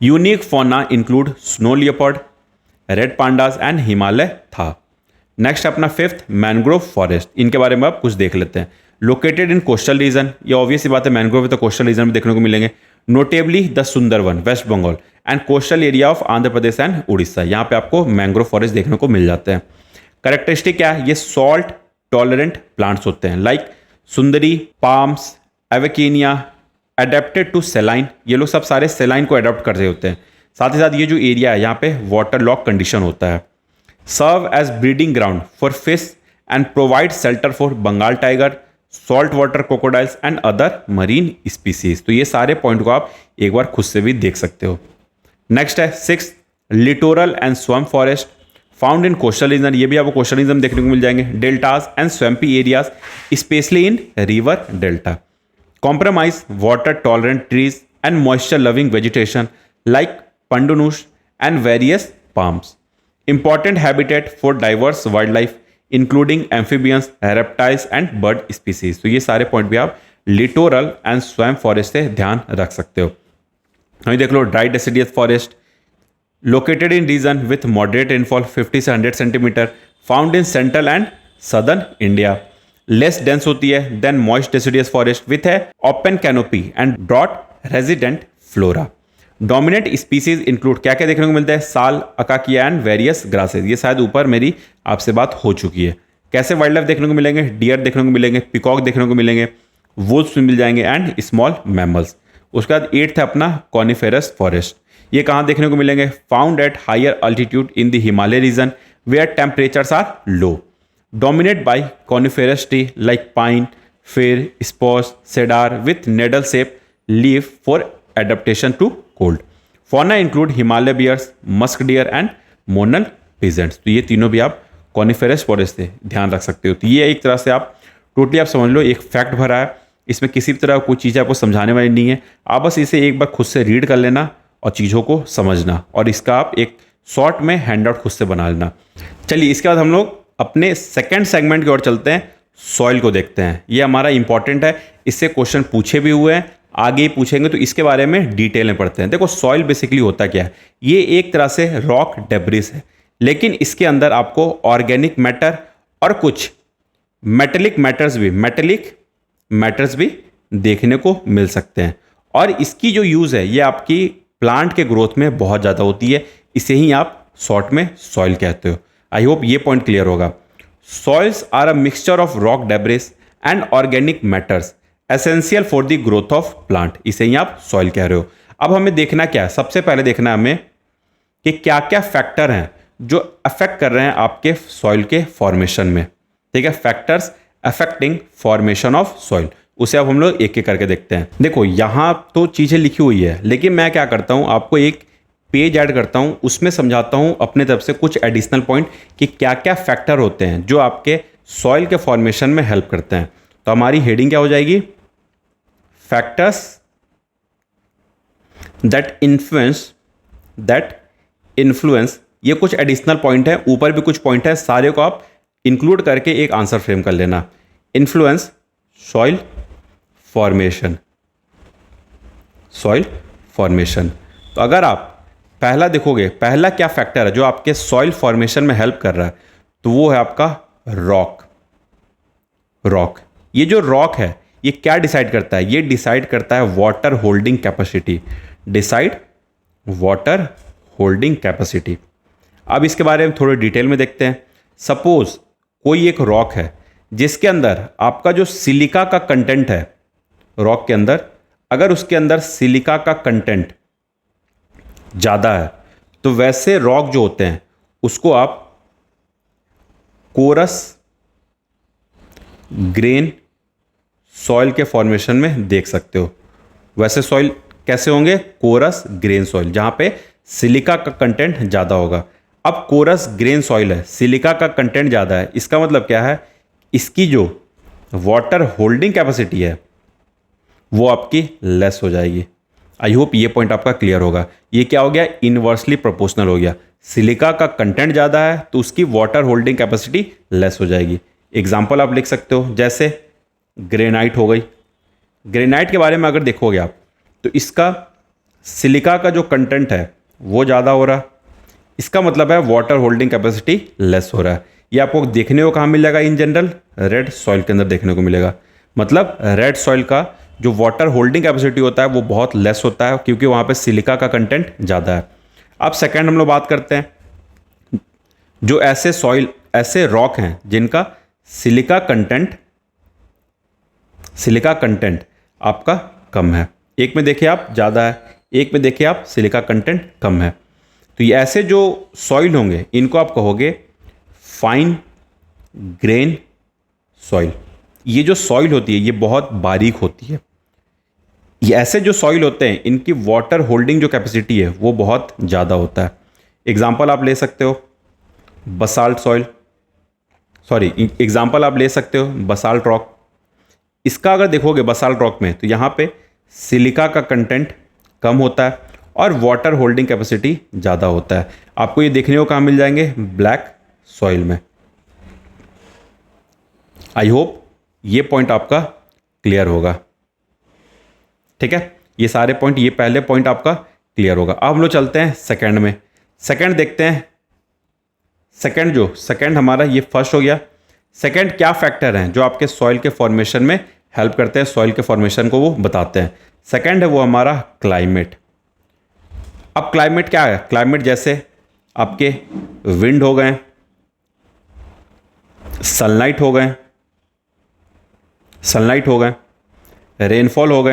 Unique fauna include snow leopard, red pandas and Himalaya था। नेक्स्ट अपना फिफ्थ मैनग्रोव फॉरेस्ट, इनके बारे में आप कुछ देख लेते हैं। लोकेटेड इन कोस्टल रीजन, ये ऑब्वियस बात है, मैनग्रोव तो कोस्टल रीजन में देखने को मिलेंगे। Notably the Sundarban, West Bengal and coastal area of Andhra Pradesh and Orissa, यहाँ पे आपको मैंग्रोव फॉरेस्ट देखने को मिल जाते हैं। कैरेक्टरिस्टिक क्या है? ये सॉल्ट टॉलरेंट प्लांट्स होते हैं, like Sundari, palms, एवेकेनिया, adapted to सेलाइन, ये लोग सब सारे सेलाइन को अडॉप्ट कर रहे होते हैं। साथ ही साथ ये जो एरिया है यहाँ पे वाटर लॉक कंडीशन होता है। Serve as breeding ground for fish and provide shelter for Bengal tiger, salt water crocodiles and other marine species. तो ये सारे पॉइंट को आप एक बार खुद से भी देख सकते हो। नेक्स्ट है six littoral and swamp forest found in coastal region, ये भी आपको कोस्टल रीजन देखने को मिल जाएंगे। Deltas and swampy areas specially in river delta. Compromise water tolerant trees and moisture loving vegetation like pandanus and various palms. Important habitat for diverse wild life including amphibians, reptiles and bird species. तो ये सारे point भी आप littoral and swamp forest से ध्यान रख सकते हो। अभी देख लो dry deciduous forest located in region with moderate rainfall 50 से 100 centimetre, found in central and southern India. Less dense होती है than moist deciduous forest with है open canopy and broad resident flora. Dominant species include क्या क्या देखने को मिलता है? साल, अकाकिया एंड वेरियस ग्रासेज। ये शायद ऊपर मेरी आपसे बात हो चुकी है। कैसे वाइल्ड लाइफ देखने को मिलेंगे? डियर देखने को मिलेंगे, पिकॉक देखने को मिलेंगे, वुल्व्स मिल जाएंगे एंड स्मॉल मैमल्स। उसके बाद एट्थ है अपना कॉनिफेरस फॉरेस्ट, ये कहाँ देखने को मिलेंगे? Found at higher altitude in the Himalaya region where temperatures are low. Dominate by coniferous tree like pine, fir, spruce, cedar with needle shape leaf for adaptation to cold. Fauna include Himalaya bears, musk deer and monal pheasants. तो ये तीनों भी आप coniferous forest से ध्यान रख सकते हो। तो ये एक तरह से आप टोटली आप समझ लो एक फैक्ट भरा है, इसमें किसी भी तरह कोई चीज़ आपको समझाने वाली नहीं है। आप बस इसे एक बार खुद से रीड कर लेना और चीज़ों को समझना, और इसका आप एक शॉर्ट में हैंड आउट खुद से बना लेना। चलिए इसके बाद हम लोग अपने सेकेंड सेगमेंट की ओर चलते हैं, सॉइल को देखते हैं। ये हमारा इंपॉर्टेंट है, इससे क्वेश्चन पूछे भी हुए हैं, आगे ही पूछेंगे, तो इसके बारे में डिटेल में पढ़ते हैं। देखो सॉइल बेसिकली होता क्या है? ये एक तरह से रॉक डेब्रिस है, लेकिन इसके अंदर आपको ऑर्गेनिक मैटर और कुछ मेटेलिक मैटर्स भी देखने को मिल सकते हैं। और इसकी जो यूज़ है ये आपकी प्लांट के ग्रोथ में बहुत ज़्यादा होती है, इसे ही आप शॉर्ट में सॉइल कहते हो। आई होप ये पॉइंट क्लियर होगा। Soils are a mixture of rock debris and organic matters essential for the growth of plant, इसे ही आप सॉइल कह रहे हो। अब हमें देखना क्या है? सबसे पहले देखना है हमें कि क्या क्या फैक्टर हैं जो अफेक्ट कर रहे हैं आपके सॉइल के फॉर्मेशन में। ठीक है, factors affecting formation of soil, उसे अब हम लोग एक एक करके देखते हैं। देखो यहाँ तो चीज़ें लिखी हुई है, लेकिन मैं क्या करता हूँ आपको एक पेज ऐड करता हूँ, उसमें समझाता हूँ अपने तरफ से कुछ एडिशनल पॉइंट कि क्या क्या फैक्टर होते हैं जो आपके सॉइल के फॉर्मेशन में हेल्प करते हैं। तो हमारी हेडिंग क्या हो जाएगी? Factors that influence. ये कुछ एडिशनल पॉइंट है, ऊपर भी कुछ पॉइंट है, सारे को आप इंक्लूड करके एक आंसर फ्रेम कर लेना। Influence soil formation. तो अगर आप पहला देखोगे, पहला क्या फैक्टर है जो आपके सॉइल फॉर्मेशन में हेल्प कर रहा है, तो वो है आपका रॉक। ये जो रॉक है ये क्या डिसाइड करता है? ये डिसाइड करता है water holding capacity. Water holding capacity. अब इसके बारे में थोड़े डिटेल में देखते हैं। सपोज कोई एक रॉक है जिसके अंदर आपका जो सिलिका का कंटेंट है, रॉक के अंदर अगर उसके अंदर सिलिका का कंटेंट ज़्यादा है तो वैसे रॉक जो होते हैं उसको आप कोरस ग्रेन सॉइल के फॉर्मेशन में देख सकते हो। वैसे सॉइल कैसे होंगे? कोरस ग्रेन सॉइल, जहां पे सिलिका का कंटेंट ज़्यादा होगा। अब कोरस ग्रेन सॉइल है, सिलिका का कंटेंट ज़्यादा है, इसका मतलब क्या है? इसकी जो वाटर होल्डिंग कैपेसिटी है वो आपकी लेस हो जाएगी। आई होप ये पॉइंट आपका क्लियर होगा। ये क्या हो गया? इनवर्सली प्रोपोर्शनल हो गया। सिलिका का कंटेंट ज़्यादा है तो उसकी वाटर होल्डिंग कैपेसिटी लेस हो जाएगी। एग्जाम्पल आप लिख सकते हो, जैसे ग्रेनाइट हो गई। ग्रेनाइट के बारे में अगर देखोगे आप तो इसका सिलिका का जो कंटेंट है वो ज़्यादा हो रहा है, इसका मतलब है वाटर होल्डिंग कैपेसिटी लेस हो रहा है। ये आपको देखने को कहाँ मिल जाएगा? इन जनरल रेड सॉइल के अंदर देखने को मिलेगा। मतलब रेड सॉइल का जो वाटर होल्डिंग कैपेसिटी होता है वो बहुत लेस होता है क्योंकि वहाँ पे सिलिका का कंटेंट ज़्यादा है। अब सेकंड हम लोग बात करते हैं जो ऐसे रॉक हैं जिनका सिलिका कंटेंट आपका कम है। एक में देखिए आप ज़्यादा है, एक में देखिए आप सिलिका कंटेंट कम है। तो ये ऐसे जो सॉइल होंगे इनको आप कहोगे फाइन ग्रेन सॉइल। ये जो सॉइल होती है ये बहुत बारीक होती है। ये ऐसे जो सॉइल होते हैं इनकी वाटर होल्डिंग जो कैपेसिटी है वो बहुत ज़्यादा होता है। एग्जाम्पल आप ले सकते हो बसाल्ट रॉक। इसका अगर देखोगे बसाल्ट रॉक में तो यहाँ पे सिलिका का कंटेंट कम होता है और वाटर होल्डिंग कैपेसिटी ज़्यादा होता है। आपको ये देखने को कहाँ मिल जाएंगे? ब्लैक सॉइल में। आई होप ये पॉइंट आपका क्लियर होगा। ठीक है, ये सारे पॉइंट, ये पहले पॉइंट आपका क्लियर होगा। अब हम लोग चलते हैं सेकंड में। सेकंड देखते हैं। सेकंड हमारा ये फर्स्ट हो गया। सेकंड क्या फैक्टर हैं जो आपके सॉइल के फॉर्मेशन में हेल्प करते हैं, सॉइल के फॉर्मेशन को वो बताते हैं। सेकंड है वो हमारा क्लाइमेट। अब क्लाइमेट क्या है? क्लाइमेट जैसे आपके विंड हो गए, सनलाइट हो गए, रेनफॉल हो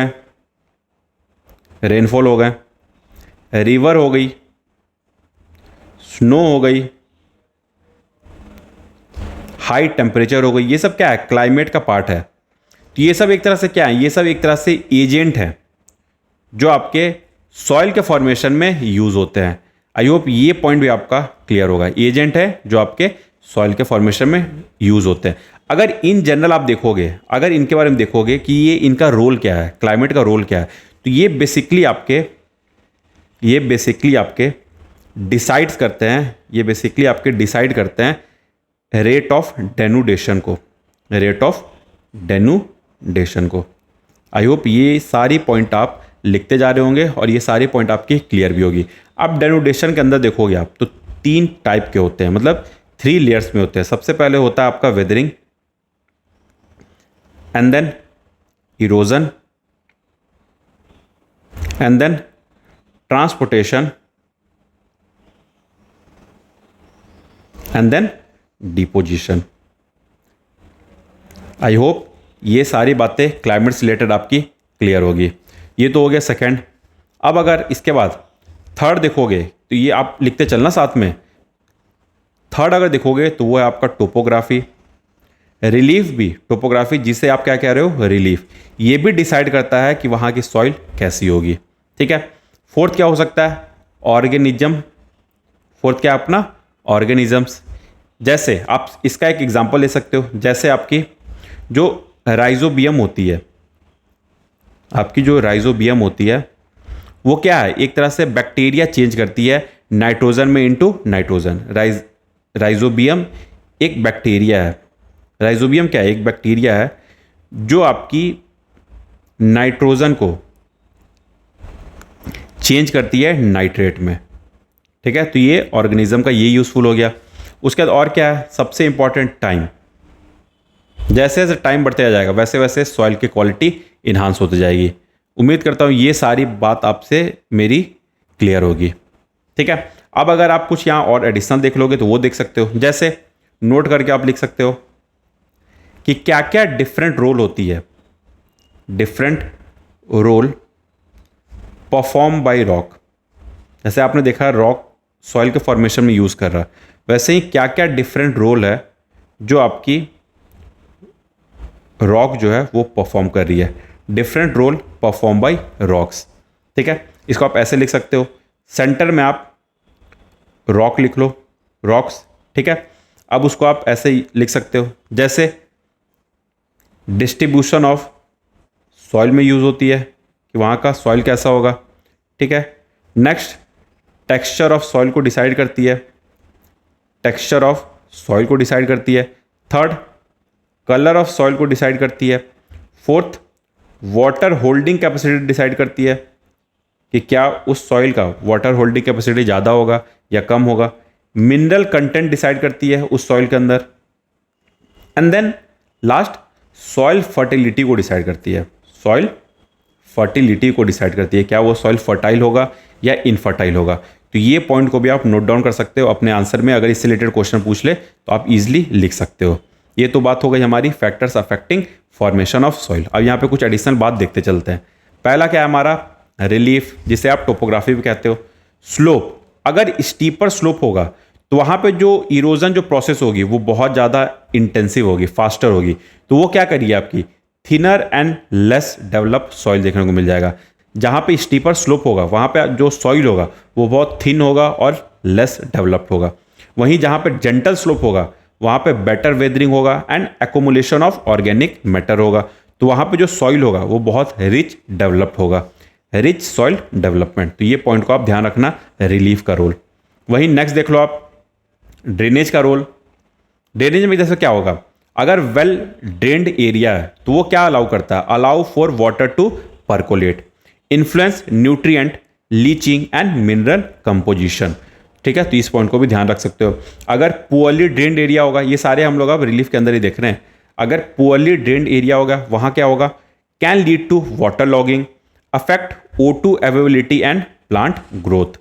गए, रिवर हो गई, स्नो हो गई, हाई टेम्परेचर हो गई। ये सब क्या है? क्लाइमेट का पार्ट है। तो ये सब एक तरह से क्या है? ये सब एक तरह से एजेंट है जो आपके सॉइल के फॉर्मेशन में यूज होते हैं। आई होप ये पॉइंट भी आपका क्लियर होगा। एजेंट है जो आपके सॉइल के फॉर्मेशन में यूज होते हैं। अगर इन जनरल आप देखोगे, अगर इनके बारे में देखोगे कि ये इनका रोल क्या है, क्लाइमेट का रोल क्या है, तो ये बेसिकली आपके डिसाइड करते हैं रेट ऑफ डेनुडेशन को। आई होप ये सारी पॉइंट आप लिखते जा रहे होंगे और ये सारी पॉइंट आपकी क्लियर भी होगी। अब डेनुडेशन के अंदर देखोगे आप तो 3 टाइप के होते हैं, मतलब 3 लेयर्स में होते हैं। सबसे पहले होता है आपका weathering, and then erosion, and then transportation, and then deposition. I hope ये सारी बातें क्लाइमेट से रिलेटेड आपकी क्लियर होगी। ये तो हो गया सेकंड। अब अगर इसके बाद थर्ड देखोगे तो ये आप लिखते चलना साथ में। थर्ड अगर देखोगे तो वो है आपका टोपोग्राफी। रिलीफ भी, टोपोग्राफी जिसे आप क्या कह रहे हो? रिलीफ। ये भी डिसाइड करता है कि वहाँ की सॉइल कैसी होगी। ठीक है। फोर्थ क्या हो सकता है? ऑर्गेनिज्म। फोर्थ क्या अपना? ऑर्गेनिजम्स। जैसे आप इसका एक एग्जांपल ले सकते हो, जैसे आपकी जो राइजोबियम होती है, वो क्या है? एक तरह से बैक्टीरिया चेंज करती है नाइट्रोजन में इनटू नाइट्रोजन। राइजोबियम एक बैक्टीरिया है। राइजोबियम क्या है? एक बैक्टीरिया है जो आपकी नाइट्रोजन को चेंज करती है नाइट्रेट में। ठीक है, तो ये ऑर्गेनिज्म का ये यूजफुल हो गया। उसके बाद और क्या है? सबसे इंपॉर्टेंट टाइम। जैसे जैसे टाइम बढ़ते जाएगा वैसे वैसे सॉइल की क्वालिटी इन्हांस होती जाएगी। उम्मीद करता हूँ ये सारी बात आपसे मेरी क्लियर होगी। ठीक है। अब अगर आप कुछ यहाँ और एडिशनल देख लोगे तो वो देख सकते हो, जैसे नोट करके आप लिख सकते हो कि क्या क्या डिफरेंट रोल होती है, different role perform by rock. जैसे आपने देखा रॉक सॉइल के फॉर्मेशन में यूज़ कर रहा है, वैसे ही क्या क्या डिफरेंट रोल है जो आपकी रॉक जो है वो परफॉर्म कर रही है। Different role perform by rocks, ठीक है। इसको आप ऐसे लिख सकते हो, सेंटर में आप रॉक लिख लो, रॉक्स, ठीक है। अब उसको आप ऐसे ही लिख सकते हो जैसे डिस्ट्रीब्यूशन ऑफ सॉइल में यूज़ होती है कि वहाँ का सॉइल कैसा होगा, ठीक है। नेक्स्ट टेक्सचर ऑफ सॉइल को डिसाइड करती है, टेक्सचर ऑफ सॉइल को डिसाइड करती है। थर्ड कलर ऑफ सॉइल को डिसाइड करती है। Fourth water holding capacity decide करती है कि क्या उस सॉइल का वाटर होल्डिंग कैपेसिटी ज़्यादा होगा या कम होगा। मिनरल कंटेंट डिसाइड करती है उस सॉइल के अंदर। And then last soil fertility को डिसाइड करती है, सॉइल फर्टिलिटी को डिसाइड करती है क्या वो सॉइल फर्टाइल होगा या इनफर्टाइल होगा। तो ये पॉइंट को भी आप नोट डाउन कर सकते हो अपने आंसर में, अगर इससे रिलेटेड क्वेश्चन पूछ ले तो आप इजीली लिख सकते हो। ये तो बात हो गई हमारी factors affecting formation of soil. अब यहाँ पे कुछ एडिशनल बात देखते चलते हैं। पहला क्या है हमारा रिलीफ, जिसे आप टोपोग्राफी भी कहते हो। स्लोप, अगर स्टीपर स्लोप होगा तो वहाँ पे जो इरोजन जो प्रोसेस होगी वो बहुत ज़्यादा इंटेंसिव होगी, फास्टर होगी। तो वो क्या करिए आपकी thinner and less develop soil देखने को मिल जाएगा। जहाँ पे स्टीपर स्लोप होगा वहाँ पे जो सॉइल होगा वो बहुत थिन होगा और लेस डेवलप्ड होगा। वहीं जहाँ पे जेंटल स्लोप होगा वहाँ पे बेटर वेदरिंग होगा and accumulation of organic matter होगा। तो वहाँ पे जो सॉइल होगा वो बहुत रिच डेवलप्ड होगा, रिच सॉइल डेवलपमेंट। तो ये पॉइंट को आप ध्यान रखना, रिलीफ का रोल। वहीं नेक्स्ट देख लो आप ड्रेनेज का रोल। ड्रेनेज में जैसे क्या होगा, अगर वेल ड्रेन्ड एरिया है तो वो क्या अलाउ करता है, allow for water to percolate, influence nutrient leaching and mineral composition, ठीक है। तो इस पॉइंट को भी ध्यान रख सकते हो। अगर पुअरली ड्रेन्ड एरिया होगा, ये सारे हम लोग अब रिलीफ के अंदर ही देख रहे हैं, अगर पुअरली ड्रेन्ड एरिया होगा वहाँ क्या होगा, can lead to water logging, affect O2 availability and plant growth.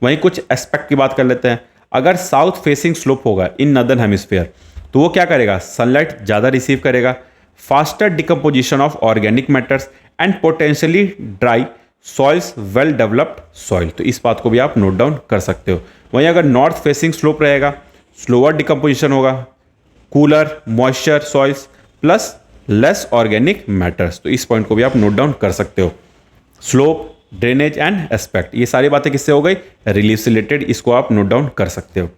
वहीं कुछ एस्पेक्ट की बात कर लेते हैं। अगर साउथ फेसिंग स्लोप होगा इन नदर्न हेमिस्फीयर तो वो क्या करेगा, सनलाइट ज़्यादा रिसीव करेगा, faster decomposition of organic matters and potentially dry soils well developed soil. तो इस बात को भी आप नोट डाउन कर सकते हो। वहीं अगर नॉर्थ फेसिंग स्लोप रहेगा, स्लोअर डिकम्पोजिशन होगा, cooler moisture soils plus less organic matters. तो इस पॉइंट को भी आप नोट डाउन कर सकते हो। स्लोप, ड्रेनेज एंड एस्पेक्ट, ये सारी बातें किससे हो गई, रिलीफ से रिलेटेड, इसको आप नोट डाउन कर सकते हो।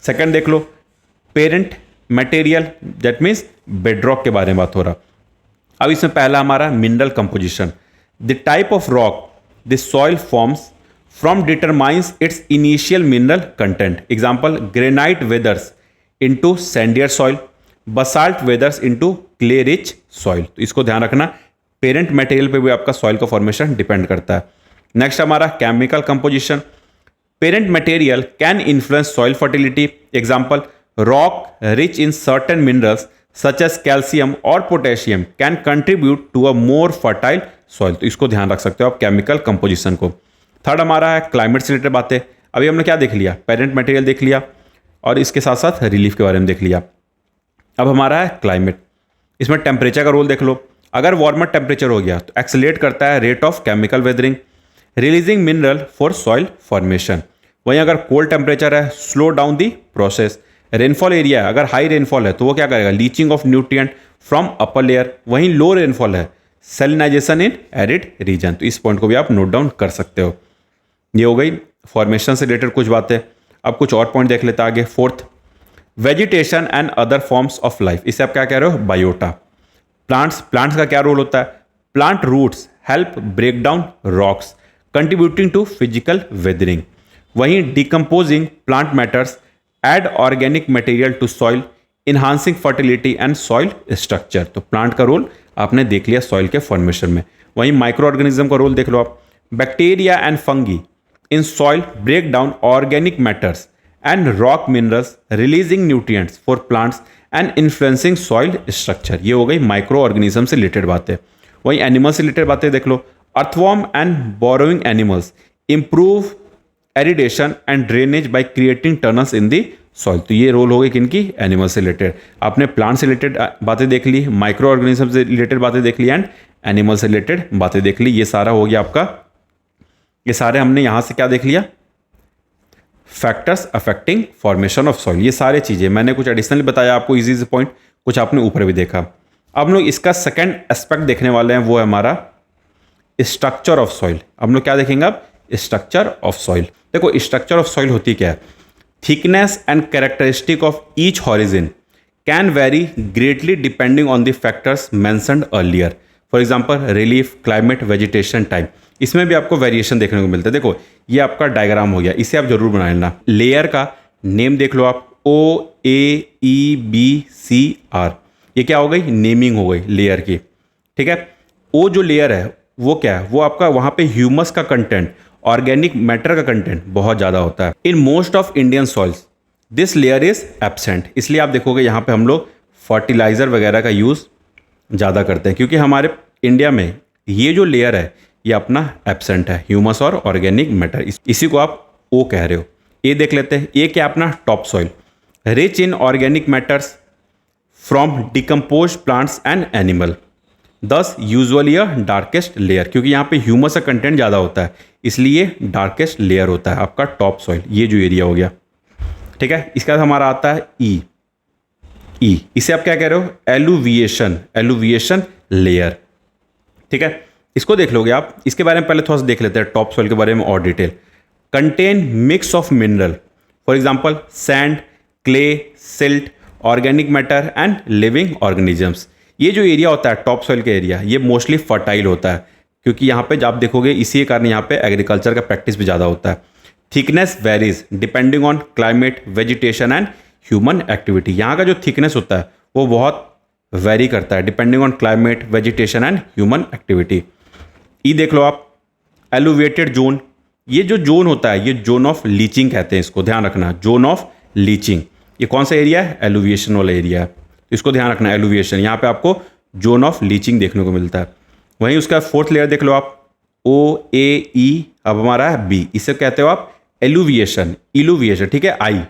सेकंड देख लो parent material, that means bedrock के बारे में बात हो रहा। अब इसमें पहला हमारा mineral composition. The type of rock the soil forms from determines its initial mineral content. Example granite weathers into sandier soil, basalt weathers into clay rich soil. तो इसको ध्यान रखना, पेरेंट मटेरियल पे भी आपका सॉइल का फॉर्मेशन डिपेंड करता है। नेक्स्ट हमारा chemical composition. Parent material can influence soil fertility. Example rock rich in certain minerals such as calcium और potassium can contribute to a more fertile soil. तो इसको ध्यान रख सकते हो आप केमिकल कंपोजिशन को। थर्ड हमारा है क्लाइमेट से रिलेटेड बातें। अभी हमने क्या देख लिया, पेरेंट मटेरियल देख लिया और इसके साथ साथ रिलीफ के बारे में देख लिया। अब हमारा है क्लाइमेट। इसमें टेम्परेचर का रोल देख लो। अगर वार्मर टेम्परेचर हो गया तो एक्सेलरेट करता है rate of chemical weathering, releasing mineral for soil formation. वहीं अगर कोल्ड टेम्परेचर है slow down the process. Rainfall area है, अगर हाई रेनफॉल है तो वो क्या करेगा, leaching of nutrient from upper layer. वहीं लो रेनफॉल है सेलिनाइजेशन इन एरिड रीजन। तो इस पॉइंट को भी आप नोट डाउन कर सकते हो। ये हो गई फॉर्मेशन से रिलेटेड कुछ बातें। अब कुछ और पॉइंट देख लेते हैं आगे। Fourth vegetation and other forms of life. इसे आप क्या कह रहे हो, बायोटा। प्लांट्स का क्या रोल होता है, plant roots help break down rocks contributing to physical weathering. वहीं decomposing plant matters add organic material to soil enhancing fertility and soil structure. तो प्लांट का रोल आपने देख लिया सॉइल के फॉर्मेशन में। वहीं माइक्रो ऑर्गेनिज्म का रोल देख लो आप। Bacteria and fungi in soil break down organic matters and rock minerals releasing nutrients for plants and influencing soil structure. ये हो गई माइक्रो ऑर्गेनिज्म से रिलेटेड बातें। वहीं एनिमल से रिलेटेड बातें देख लो। Earthworm and burrowing animals improve aeration and drainage by creating tunnels in the soil. तो ये रोल हो गई किनकी, एनिमल से रिलेटेड। आपने प्लांट से रिलेटेड बातें देख ली, माइक्रो ऑर्गेनिज्म से रिलेटेड बातें देख ली, एंड एनिमल से रिलेटेड बातें देख ली। ये सारा हो गया आपका, ये सारे हमने यहां से क्या देख लिया, factors affecting formation of soil. ये सारे चीजें मैंने कुछ एडिशनली बताया आपको, इजी पॉइंट, कुछ आपने ऊपर भी देखा। अब हम लोग इसका सेकंड एस्पेक्ट देखने वाले हैं, वो है हमारा स्ट्रक्चर ऑफ सॉइल। हम लोग क्या देखेंगे अब, स्ट्रक्चर ऑफ सॉइल। देखो स्ट्रक्चर ऑफ सॉइल होती क्या है, thickness and characteristic of each horizon can very greatly depending on the factors mentioned earlier. For example relief, climate, vegetation time, इसमें भी आपको वेरिएशन देखने को मिलता है। देखो ये आपका डायग्राम हो गया, इसे आप जरूर बना लेना। लेयर का नेम देख लो आप, OAEBCR, ये क्या हो गई, नेमिंग हो गई लेयर की, ठीक है। ओ जो लेयर है वो क्या है, वो आपका वहां पे ह्यूमस का कंटेंट, ऑर्गेनिक मैटर का कंटेंट बहुत ज़्यादा होता है। In most of Indian soils this layer is absent. इसलिए आप देखोगे यहाँ पे हम लोग फर्टिलाइजर वगैरह का यूज़ ज़्यादा करते हैं, क्योंकि हमारे इंडिया में ये जो लेयर है ये अपना एब्सेंट है, ह्यूमस और ऑर्गेनिक मैटर। इसी को आप ओ कह रहे हो। ये देख लेते हैं, ये क्या अपना top soil, rich in organic matters from decompose plants and animal, दस यूजुअली अ डार्केस्ट लेयर, क्योंकि यहाँ पे ह्यूमस का कंटेंट ज़्यादा होता है इसलिए डार्केस्ट लेयर होता है आपका टॉप सॉइल। ये जो एरिया हो गया, ठीक है। इसके बाद हमारा आता है ई, इसे आप क्या कह रहे हो, एलुविएशन लेयर, ठीक है। इसको देख लोगे आप। इसके बारे में पहले थोड़ा सा देख लेते हैं टॉप सॉइल के बारे में और detail. Contain mix of mineral, for example sand, clay, silt, organic matter and living organisms. ये जो एरिया होता है टॉप सॉइल का एरिया, ये मोस्टली फर्टाइल होता है, क्योंकि यहाँ पे आप देखोगे इसी के कारण यहाँ पे एग्रीकल्चर का प्रैक्टिस भी ज़्यादा होता है। Thickness varies depending on climate, vegetation and human activity. यहाँ का जो थिकनेस होता है वो बहुत वेरी करता है depending on climate, vegetation and human activity. ई देख लो आप, एलुविएटेड जोन, ये जो जोन होता है ये जोन ऑफ लीचिंग कहते हैं, इसको ध्यान रखना, जोन ऑफ लीचिंग। ये कौन सा एरिया है, एलुविएशन वाला एरिया है, तो इसको ध्यान रखना, एलुविएशन। यहाँ पे आपको जोन ऑफ लीचिंग देखने को मिलता है। वहीं उसका फोर्थ लेयर देख लो आप, OAE, अब हमारा है बी, इसे कहते हो आप एलुविएशन, इलुविएशन, ठीक है। आई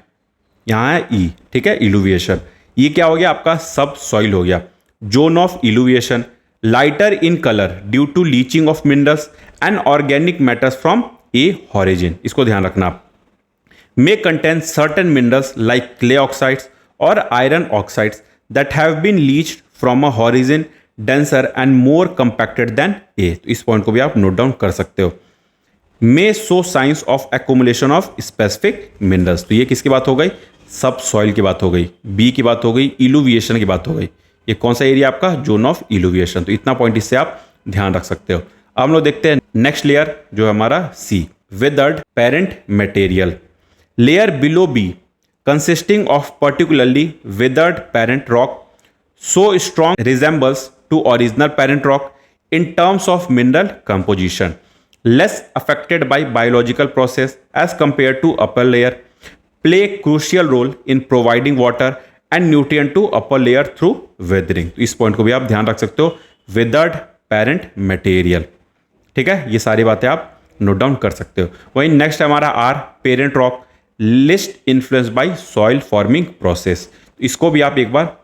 यहाँ है ई, ठीक है, इलुविएशन। ये क्या हो गया आपका, सब सॉइल हो गया। Zone of illuviation lighter in colour due to leaching of minerals and organic matters from A horizon, इसको ध्यान रखना आप। may contain certain minerals like clay oxides or iron oxides that have been leached from a horizon denser and more compacted than A। तो इस point को भी आप note down कर सकते हो। may show signs of accumulation of specific minerals, तो ये किसकी बात हो गई, सब सॉइल की बात हो गई। बी की बात हो गई, इलुविएशन की बात हो गई। ये कौन सा एरिया आपका, जोन ऑफ इलुविएशन। तो इतना पॉइंट इससे आप ध्यान रख सकते हो। अब हम लोग देखते हैं नेक्स्ट लेयर जो है हमारा C, weathered parent material. Layer below B consisting of particularly withered parent rock so strong resembles to original parent rock in terms of mineral composition, less affected by biological process as compared to upper layer, play crucial role in providing water and nutrient to upper layer through weathering। तो इस point को भी आप ध्यान रख सकते हो, withered parent material, ठीक है। ये सारी बातें आप नोट डाउन कर सकते हो। वहीं नेक्स्ट हमारा आर, parent rock, least influence by soil forming process. इसको भी आप एक बार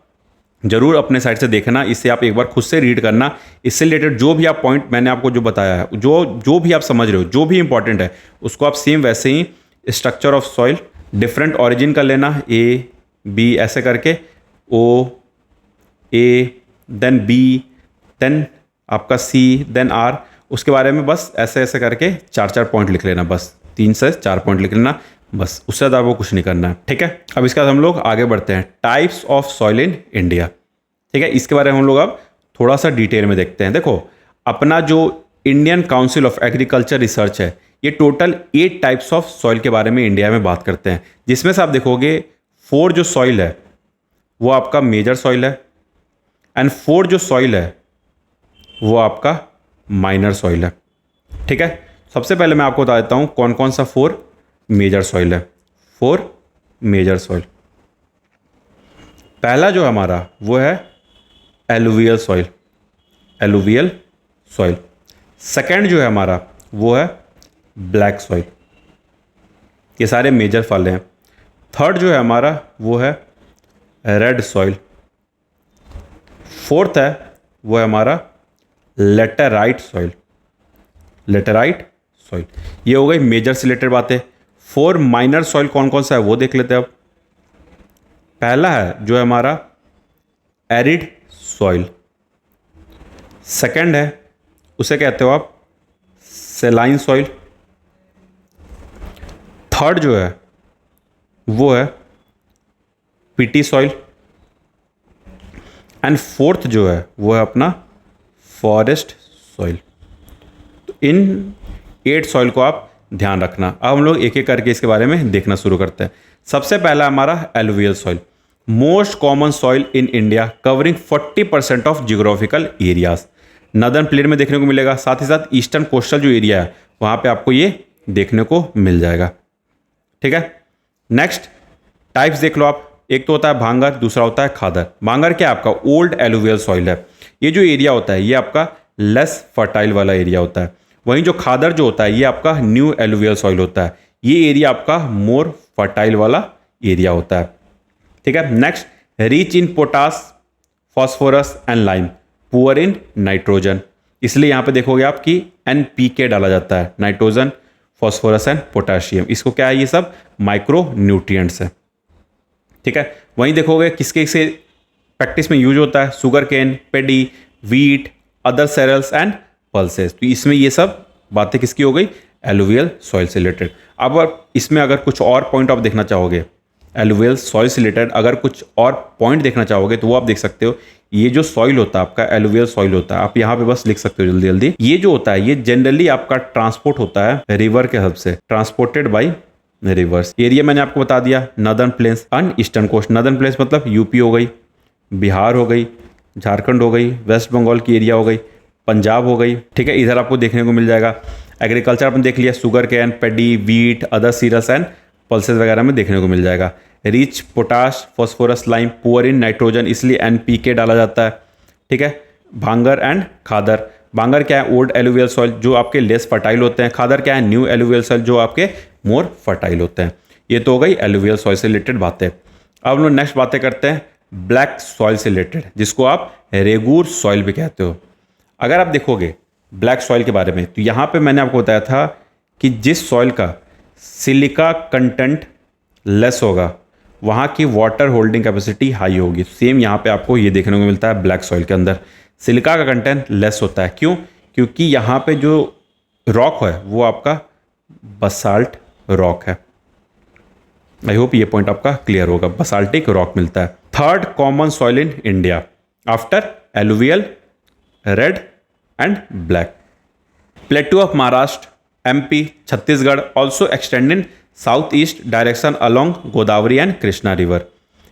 जरूर अपने साइड से देखना, इससे आप एक बार खुद से रीड करना। इससे रिलेटेड जो भी आप पॉइंट मैंने आपको जो बताया है, जो भी आप समझ रहे हो, जो भी इंपॉर्टेंट है, उसको आप सेम वैसे ही structure of soil different origin कर लेना, ए बी ऐसे करके, O A then B then आपका सी देन आर, उसके बारे में बस ऐसे ऐसे करके 4-4 पॉइंट लिख लेना, बस 3 से 4 पॉइंट लिख लेना, बस उससे ज़्यादा आपको कुछ नहीं करना है, ठीक है। अब इसके बाद हम लोग आगे बढ़ते हैं, types of soil in India, ठीक है। इसके बारे में हम लोग अब थोड़ा सा डिटेल में देखते हैं। देखो अपना जो Indian council of agriculture research है, ये टोटल 8 टाइप्स ऑफ सॉइल के बारे में इंडिया में बात करते हैं, जिसमें से आप देखोगे 4 जो सॉइल है वो आपका मेजर सॉइल है, एंड 4 जो सॉइल है वो आपका माइनर सॉइल है, ठीक है। सबसे पहले मैं आपको बता देता हूँ कौन कौन सा 4 मेजर सॉइल है। 4 मेजर सॉइल, पहला जो हमारा वो है alluvial soil, alluvial soil. Second जो है हमारा वो है ब्लैक सॉइल, ये सारे मेजर फल हैं। थर्ड जो है हमारा वो है रेड सॉइल। फोर्थ है वो है हमारा लेटेराइट सॉइल। लेटेराइट सॉइल, ये हो गई मेजर से रिलेटेड बातें। 4 माइनर सॉइल कौन कौन सा है वो देख लेते हैं अब। पहला है जो है हमारा एरिड सॉइल। सेकंड है उसे कहते हो आप सेलाइन सॉइल। थर्ड जो है वो है पीटी सॉइल। एंड फोर्थ जो है वो है अपना फॉरेस्ट सॉइल। तो इन 8 सॉइल को आप ध्यान रखना। अब हम लोग एक एक करके इसके बारे में देखना शुरू करते हैं। सबसे पहला हमारा alluvial soil, most common soil in India, covering 40% of geographical areas. Northern plane में देखने को मिलेगा, साथ ही साथ ईस्टर्न कोस्टल जो एरिया है वहाँ पे आपको ये देखने को मिल जाएगा। ठीक है, नेक्स्ट टाइप्स देख लो आप। एक तो होता है भांगर, दूसरा होता है खादर। भांगर क्या है आपका ओल्ड एलुवियल सॉइल है। ये जो एरिया होता है ये आपका लेस फर्टाइल वाला एरिया होता है। वहीं जो खादर जो होता है ये आपका न्यू एलुवियल सॉइल होता है। ये एरिया आपका मोर फर्टाइल वाला एरिया होता है। ठीक है, next rich in potash, phosphorus and lime, poor in nitrogen. इसलिए यहाँ पे देखोगे आप कि NPK डाला जाता है, नाइट्रोजन, फॉस्फोरस एंड पोटाशियम। इसको क्या है, ये सब माइक्रो न्यूट्रिएंट्स है। ठीक है, वहीं देखोगे किसके किसके प्रैक्टिस में यूज होता है, sugar cane, paddy, wheat, other cereals and pulses. तो इसमें ये सब बातें किसकी हो गई, एलुवियल सॉइल से रिलेटेड। अब इसमें अगर कुछ और पॉइंट आप देखना चाहोगे एलुवियल सॉइल से रिलेटेड, अगर कुछ और पॉइंट देखना चाहोगे तो वो आप देख सकते हो। ये जो सॉइल होता है आपका एलुवियल सॉइल होता है, आप यहाँ पे बस लिख सकते हो जल्दी जल्दी। ये जो होता है ये जनरली आपका ट्रांसपोर्ट होता है रिवर के हेल्प से, ट्रांसपोर्टेड बाई रिवर्स। एरिया मैंने आपको बता दिया, northern plains and eastern coast. Northern plains मतलब यूपी हो गई, बिहार हो गई, झारखंड हो गई, वेस्ट बंगाल की एरिया हो गई, पंजाब हो गई। ठीक है, इधर आपको देखने को मिल जाएगा। एग्रीकल्चर आपने देख लिया, sugar cane, paddy, wheat, other cereals and pulses वगैरह में देखने को मिल जाएगा। Rich potash, phosphorus, lime, poor in nitrogen, इसलिए NPK डाला जाता है। ठीक है, भांगर एंड खादर। भांगर क्या है, ओल्ड एलुवियल सॉइल जो आपके लेस फर्टाइल होते हैं। खादर क्या है, न्यू एलुवियल सॉइल जो आपके मोर फर्टाइल होते हैं। ये तो हो गई एलुवियल सॉइल से रिलेटेड बातें। अब हम लोग नेक्स्ट बातें करते हैं ब्लैक सॉइल से रिलेटेड, जिसको आप रेगूर सॉइल भी कहते हो। अगर आप देखोगे ब्लैक सॉइल के बारे में तो यहाँ पे मैंने आपको बताया था कि जिस सॉइल का सिलिका कंटेंट लेस होगा वहाँ की वाटर होल्डिंग कैपेसिटी हाई होगी। सेम यहाँ पे आपको ये देखने को मिलता है ब्लैक सॉइल के अंदर सिलिका का कंटेंट लेस होता है। क्यों, क्योंकि यहाँ पे जो रॉक है वो आपका बसाल्ट रॉक है। आई होप ये पॉइंट आपका क्लियर होगा, बसाल्टिक रॉक मिलता है। Third common soil in India after alluvial, red and black. प्लेटू of Maharashtra, MP, Chhattisgarh also extend in south east direction along Godavari and Krishna river.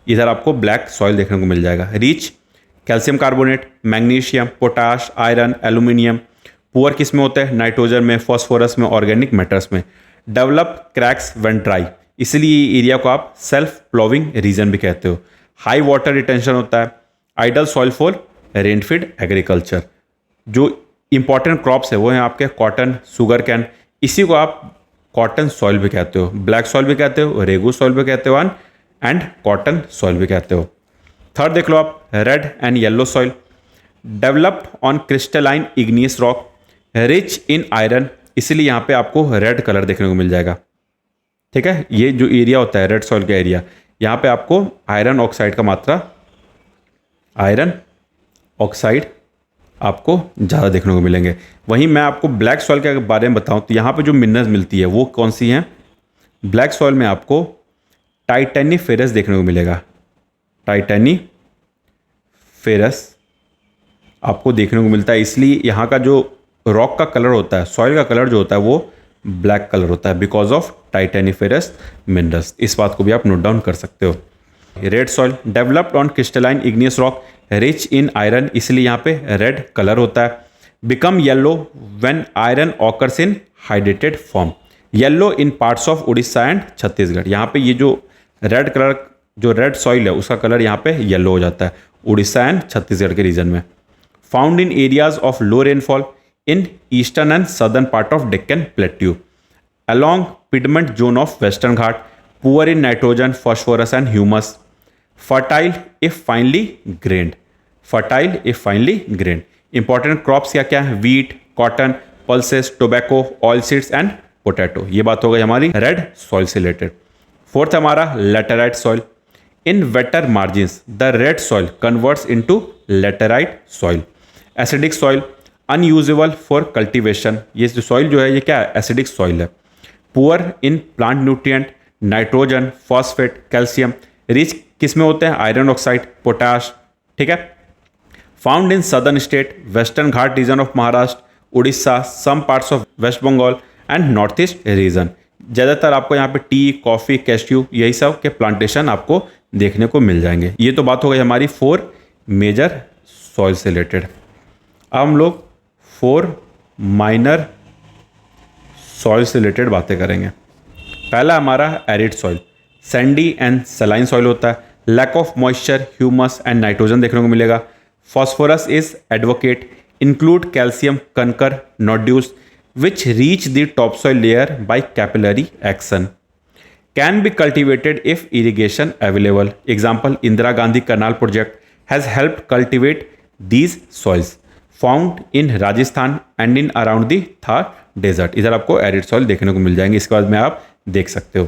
इधर आपको ब्लैक सॉइल देखने को मिल जाएगा। Rich calcium carbonate, magnesium, potash, iron, aluminium. Poor किस में होते हैं, नाइट्रोजन में, फॉस्फोरस में, ऑर्गेनिक मैटर्स में। डेवलप क्रैक्स व्हेन ड्राई, इसलिए एरिया को आप सेल्फ प्लोविंग रीजन भी कहते हो। हाई वाटर रिटेंशन होता है। Ideal soil for rainfed agriculture. जो इंपॉर्टेंट क्रॉप्स है वो हैं आपके कॉटन, शुगर कैन, इसी को आप कॉटन सॉइल भी कहते हो, ब्लैक सॉइल भी कहते हो, रेगू सॉइल भी कहते हो एंड कॉटन सॉइल भी कहते हो। थर्ड देख लो आप red and yellow soil, developed on crystalline igneous rock, rich in iron, इसलिए यहाँ पे आपको रेड कलर देखने को मिल जाएगा। ठीक है, ये जो एरिया होता है रेड सॉइल का एरिया, यहाँ पे आपको आयरन ऑक्साइड का मात्रा, आयरन ऑक्साइड आपको ज़्यादा देखने को मिलेंगे। वहीं मैं आपको ब्लैक सॉइल के बारे में बताऊं तो यहाँ पे जो मिनरल्स मिलती है वो कौन सी हैं। ब्लैक सॉइल में आपको टाइटेनिफेरस देखने को मिलेगा। टाइटेनिफेरस आपको देखने को मिलता है, इसलिए यहाँ का जो रॉक का कलर होता है, सॉइल का कलर जो होता है वो ब्लैक कलर होता है बिकॉज ऑफ टाइटेनिफेरस मिनरल्स। इस बात को भी आप नोट डाउन कर सकते हो। Red soil, developed on crystalline igneous rock, rich in iron, इसलिए यहाँ पे रेड कलर होता है। Become yellow when iron occurs in hydrated form, yellow in parts of Orissa and Chhattisgarh. यहाँ पे ये जो रेड कलर, जो रेड सॉइल है उसका कलर यहाँ पे येलो हो जाता है उड़ीसा एंड छत्तीसगढ़ के रीजन में। Found in areas of low rainfall in eastern and southern part of Deccan plateau, along pediment zone of Western Ghat, poor in nitrogen, phosphorus and humus, fertile if finely grained, fertile if finely grained. Important crops क्या क्या है? wheat, cotton, pulses, tobacco, oil seeds and potato. ये बात हो गई हमारी red soil से related. Fourth हमारा laterite soil. In wetter margins, the red soil converts into laterite soil. Acidic soil unusable for cultivation. ये जो soil जो है ये क्या है? Acidic soil है. Poor in plant nutrient, nitrogen, phosphate, calcium. Rich किस में होते हैं? Iron oxide, potash. ठीक है. Found in southern state, Western Ghat region of Maharashtra, Orissa, some parts of West Bengal and north east region. ज़्यादातर आपको यहाँ पे टी, कॉफ़ी, कैश्यू यही सब के प्लांटेशन आपको देखने को मिल जाएंगे. ये तो बात हो गई हमारी 4 मेजर सॉइल से रिलेटेड. अब हम लोग 4 माइनर सॉइल से रिलेटेड बातें करेंगे. पहला हमारा arid soil, sandy and saline soil होता है. Lack of moisture, humus and nitrogen देखने को मिलेगा. Phosphorus is advocate, include calcium, kankar, nodules which reach the top soil layer by capillary action. Can be cultivated if irrigation available. Example, Indira Gandhi canal project has helped cultivate these soils found in Rajasthan and in around the Thar desert. इधर आपको arid soil देखने को मिल जाएंगे. इसके बाद में आप देख सकते हो.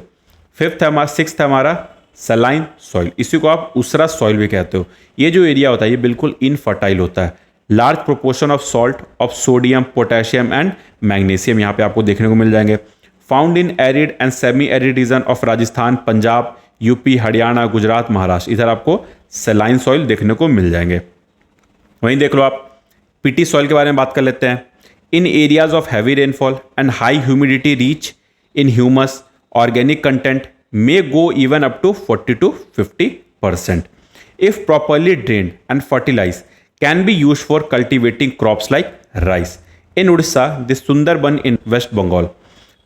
सिक्स्थ हमारा सलाइन सॉइल. इसी को आप उसरा सॉइल भी कहते हो. ये जो एरिया होता है ये बिल्कुल इनफर्टाइल होता है. Large proportion of salt of sodium, potassium and magnesium यहाँ पे आपको देखने को मिल जाएंगे. Found in arid and semi arid region of Rajasthan, Punjab, UP, Haryana, Gujarat, Maharashtra. इधर आपको सलाइन सॉइल देखने को मिल जाएंगे. वहीं देख लो आप पीटी सॉइल के बारे में बात कर लेते हैं. In areas of heavy rainfall and high humidity rich in humus, organic content may go even up to 40 to 50%. If properly drained and fertilized, can be used for cultivating crops like rice. In Odisha, the Sundarban in West Bengal,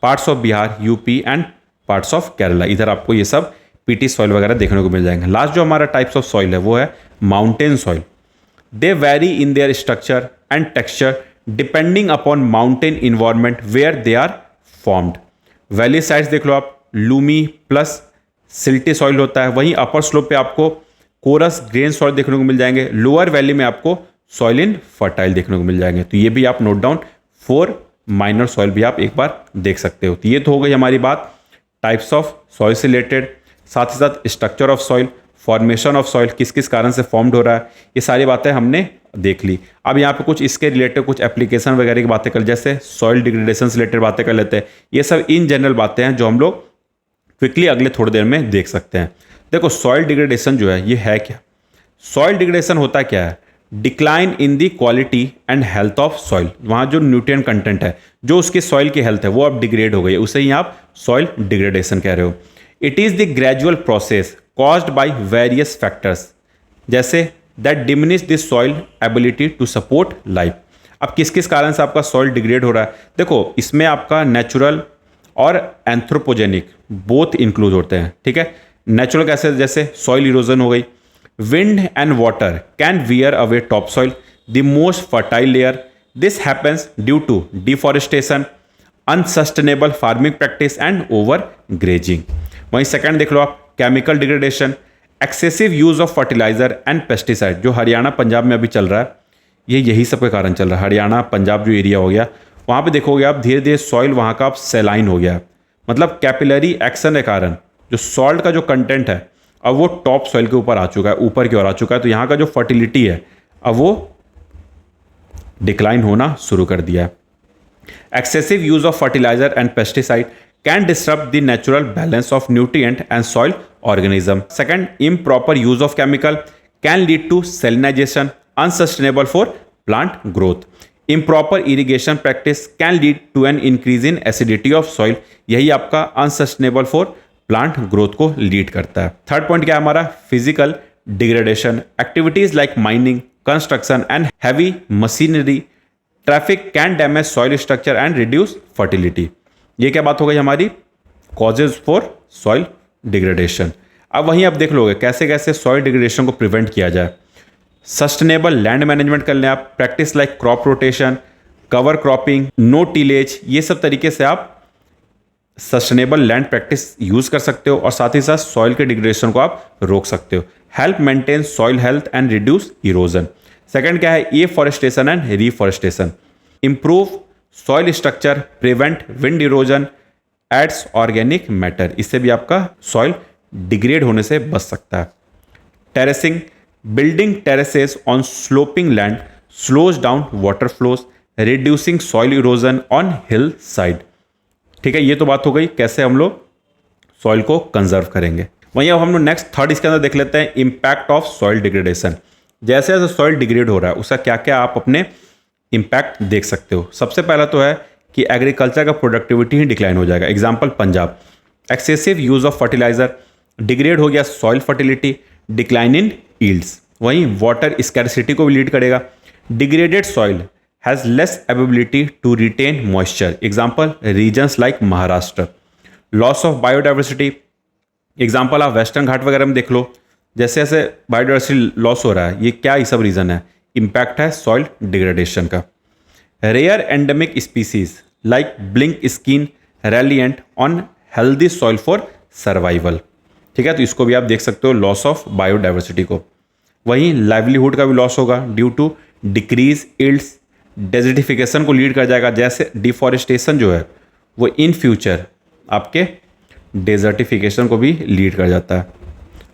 parts of Bihar, UP and parts of Kerala. इधर आपको ये सब PT soil वगैरह देखने को मिल जाएंगे. Last जो हमारा टाइप्स ऑफ सॉइल है वो है mountain soil. They vary in their structure and texture depending upon mountain environment where they are formed. Valley sides देख लो आप, लूमी प्लस सिल्टी सॉइल होता है. वहीं अपर स्लोप पे आपको कोरस ग्रेन सॉइल देखने को मिल जाएंगे. लोअर वैली में आपको सॉइल इन फर्टाइल देखने को मिल जाएंगे. तो ये भी आप नोट डाउन 4 माइनर सॉइल भी आप एक बार देख सकते हो. तो ये तो हो गई हमारी बात टाइप्स ऑफ सॉइल से रिलेटेड. साथ ही साथ structure of soil, formation of soil किस किस कारण से फॉर्म्ड हो रहा है, ये सारी बातें हमने देख ली. अब यहाँ पे कुछ इसके रिलेटेड कुछ एप्लीकेशन वगैरह की बातें कर, जैसे सॉइल डिग्रेडेशन से रिलेटेड बातें कर लेते हैं. ये सब इन जनरल बातें हैं जो हम लोग क्विकली अगले थोड़ी देर में देख सकते हैं. देखो सॉइल डिग्रेडेशन जो है ये है क्या? सॉइल डिग्रेडेशन होता क्या है? Decline in the quality and health of soil. वहाँ जो न्यूट्रिएंट कंटेंट है, जो उसकी सॉइल की हेल्थ है वो अब डिग्रेड हो गई है, उसे ही आप सॉइल डिग्रेडेशन कह रहे हो. It is the gradual process caused by various factors जैसे that diminish this soil ability to support life. अब किस किस कारण से आपका सॉइल डिग्रेड हो रहा है? देखो इसमें आपका नेचुरल और एंथ्रोपोजेनिक बोथ इंक्लूड होते हैं. ठीक है. नेचुरल कैसे? जैसे सॉइल इरोजन हो गई. Wind and water can wear away top soil, the most fertile layer. This happens due to deforestation, unsustainable farming practice and over grazing. वहीं सेकंड देख लो आप, chemical degradation, excessive use of fertilizer and pesticide. जो हरियाणा पंजाब में अभी चल रहा है ये यही सब के कारण चल रहा है. हरियाणा पंजाब जो एरिया हो गया वहाँ पे देखोगे आप धीरे धीरे सॉइल वहाँ का आप सेलाइन हो गया है. मतलब कैपिलरी एक्शन के कारण जो सॉल्ट का जो कंटेंट है अब वो टॉप सॉइल के ऊपर आ चुका है, ऊपर की ओर आ चुका है. तो यहाँ का जो फर्टिलिटी है अब वो डिक्लाइन होना शुरू कर दिया है. Excessive use of fertilizer and pesticide can disrupt the natural balance of nutrient and soil organism. Second, improper use of chemical can lead to salinization, unsustainable for plant growth. Improper irrigation practice can lead to an increase in acidity of soil. यही आपका unsustainable for plant growth को lead करता है. Third point क्या है हमारा? Physical degradation. Activities like mining, construction and heavy machinery, traffic can damage soil structure and reduce fertility. ये क्या बात हो गई हमारी? Causes for soil degradation. अब वहीं आप देख लोगे कैसे कैसे सॉइल डिग्रेडेशन को प्रिवेंट किया जाए. सस्टेनेबल लैंड मैनेजमेंट कर लें आप. Practice like crop rotation, cover cropping, no tillage, ये सब तरीके से आप सस्टेनेबल लैंड प्रैक्टिस यूज़ कर सकते हो और साथ ही साथ सॉइल के डिग्रेडेशन को आप रोक सकते हो। Help maintain soil health and reduce erosion. Second क्या है, afforestation and reforestation. Improve soil structure, prevent wind erosion, adds organic matter. इससे भी आपका सॉइल डिग्रेड होने से बच सकता है। Terracing, building terraces on sloping land slows down water flows, reducing soil erosion on hill side. ठीक है, ये तो बात हो गई कैसे हम लोग सॉइल को कंजर्व करेंगे। वहीं अब हम लोग नेक्स्ट थर्ड इसके अंदर देख लेते हैं, इम्पैक्ट ऑफ सॉइल डिग्रेडेशन। जैसे जैसे सॉइल डिग्रेड हो रहा है उसका क्या क्या आप अपने इम्पैक्ट देख सकते हो। सबसे पहला तो है कि एग्रीकल्चर का प्रोडक्टिविटी ही डिक्लाइन हो जाएगा। Example Punjab, excessive use of fertilizer, degrade हो गया soil fertility, decline in yields. वहीं वाटर स्कैरसिटी को भी लीड करेगा। Degraded soil has less ability to retain moisture. Example regions like Maharashtra. Loss of biodiversity, example आप Western Ghat वगैरह में देख लो, जैसे जैसे बायोडाइवर्सिटी लॉस हो रहा है, ये क्या ये सब रीजन है, इम्पैक्ट है सॉइल डिग्रेडेशन का। Rare endemic species like blind skink reliant on healthy soil for survival. ठीक है, तो इसको भी आप देख सकते हो, लॉस ऑफ बायोडाइवर्सिटी को। वहीं लाइवलीहुड का भी लॉस होगा due to decrease yields, desertification को लीड कर जाएगा। जैसे डिफॉरेस्टेशन जो है वो इन फ्यूचर आपके डेजर्टिफिकेशन को भी लीड कर जाता है।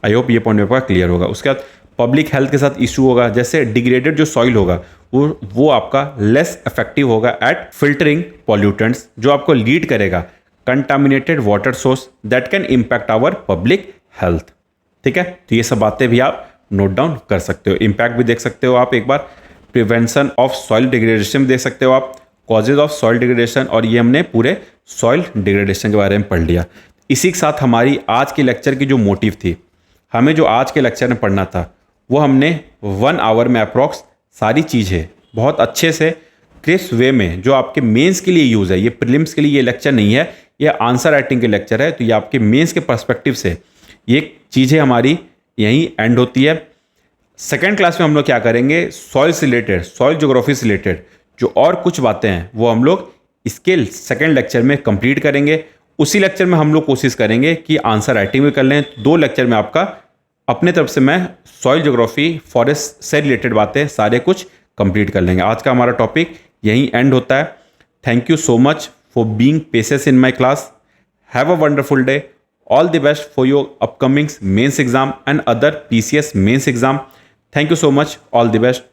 आई होप ये पॉइंट आपका क्लियर होगा। उसके बाद पब्लिक हेल्थ के साथ इशू होगा, जैसे डिग्रेडेड जो सॉइल होगा वो आपका लेस इफेक्टिव होगा एट फिल्टरिंग पॉल्यूटेंट्स, जो आपको लीड करेगा contaminated water source that can impact our public health. ठीक है, तो ये सब बातें भी आप नोट डाउन कर सकते हो। इम्पैक्ट भी देख सकते हो आप एक बार, प्रिवेंशन ऑफ सॉइल डिग्रेडेशन देख सकते हो आप, कॉजेज ऑफ सॉइल डिग्रेडेशन, और ये हमने पूरे सॉइल डिग्रेडेशन के बारे में पढ़ लिया। इसी के साथ हमारी आज के लेक्चर की जो मोटिव थी, हमें जो आज के लेक्चर में पढ़ना था वो हमने 1 आवर में अप्रॉक्स सारी चीज़ें बहुत अच्छे से क्रिस्प वे में, जो आपके मेंस के लिए यूज़ है, ये प्रीलिम्स के लिए ये लेक्चर नहीं है, ये आंसर राइटिंग के लेक्चर है, तो ये आपके मेंस के पर्सपेक्टिव से ये चीज़ें हमारी यहीं एंड होती है। सेकेंड क्लास में हम लोग क्या करेंगे, सॉइल से रिलेटेड, सॉइल ज्योग्राफी से रिलेटेड जो और कुछ बातें हैं वो हम लोग इसके सेकेंड लेक्चर में कंप्लीट करेंगे। उसी लेक्चर में हम लोग कोशिश करेंगे कि आंसर राइटिंग भी कर लें। 2 लेक्चर में आपका अपने तरफ से मैं सॉइल ज्योग्राफी, फॉरेस्ट से रिलेटेड बातें सारे कुछ कंप्लीट कर लेंगे। आज का हमारा टॉपिक यहीं एंड होता है। Thank you so much for being patience in my class. Have a wonderful day. All the best for your upcoming mains exam and other PCS mains exam. Thank you so much. All the best.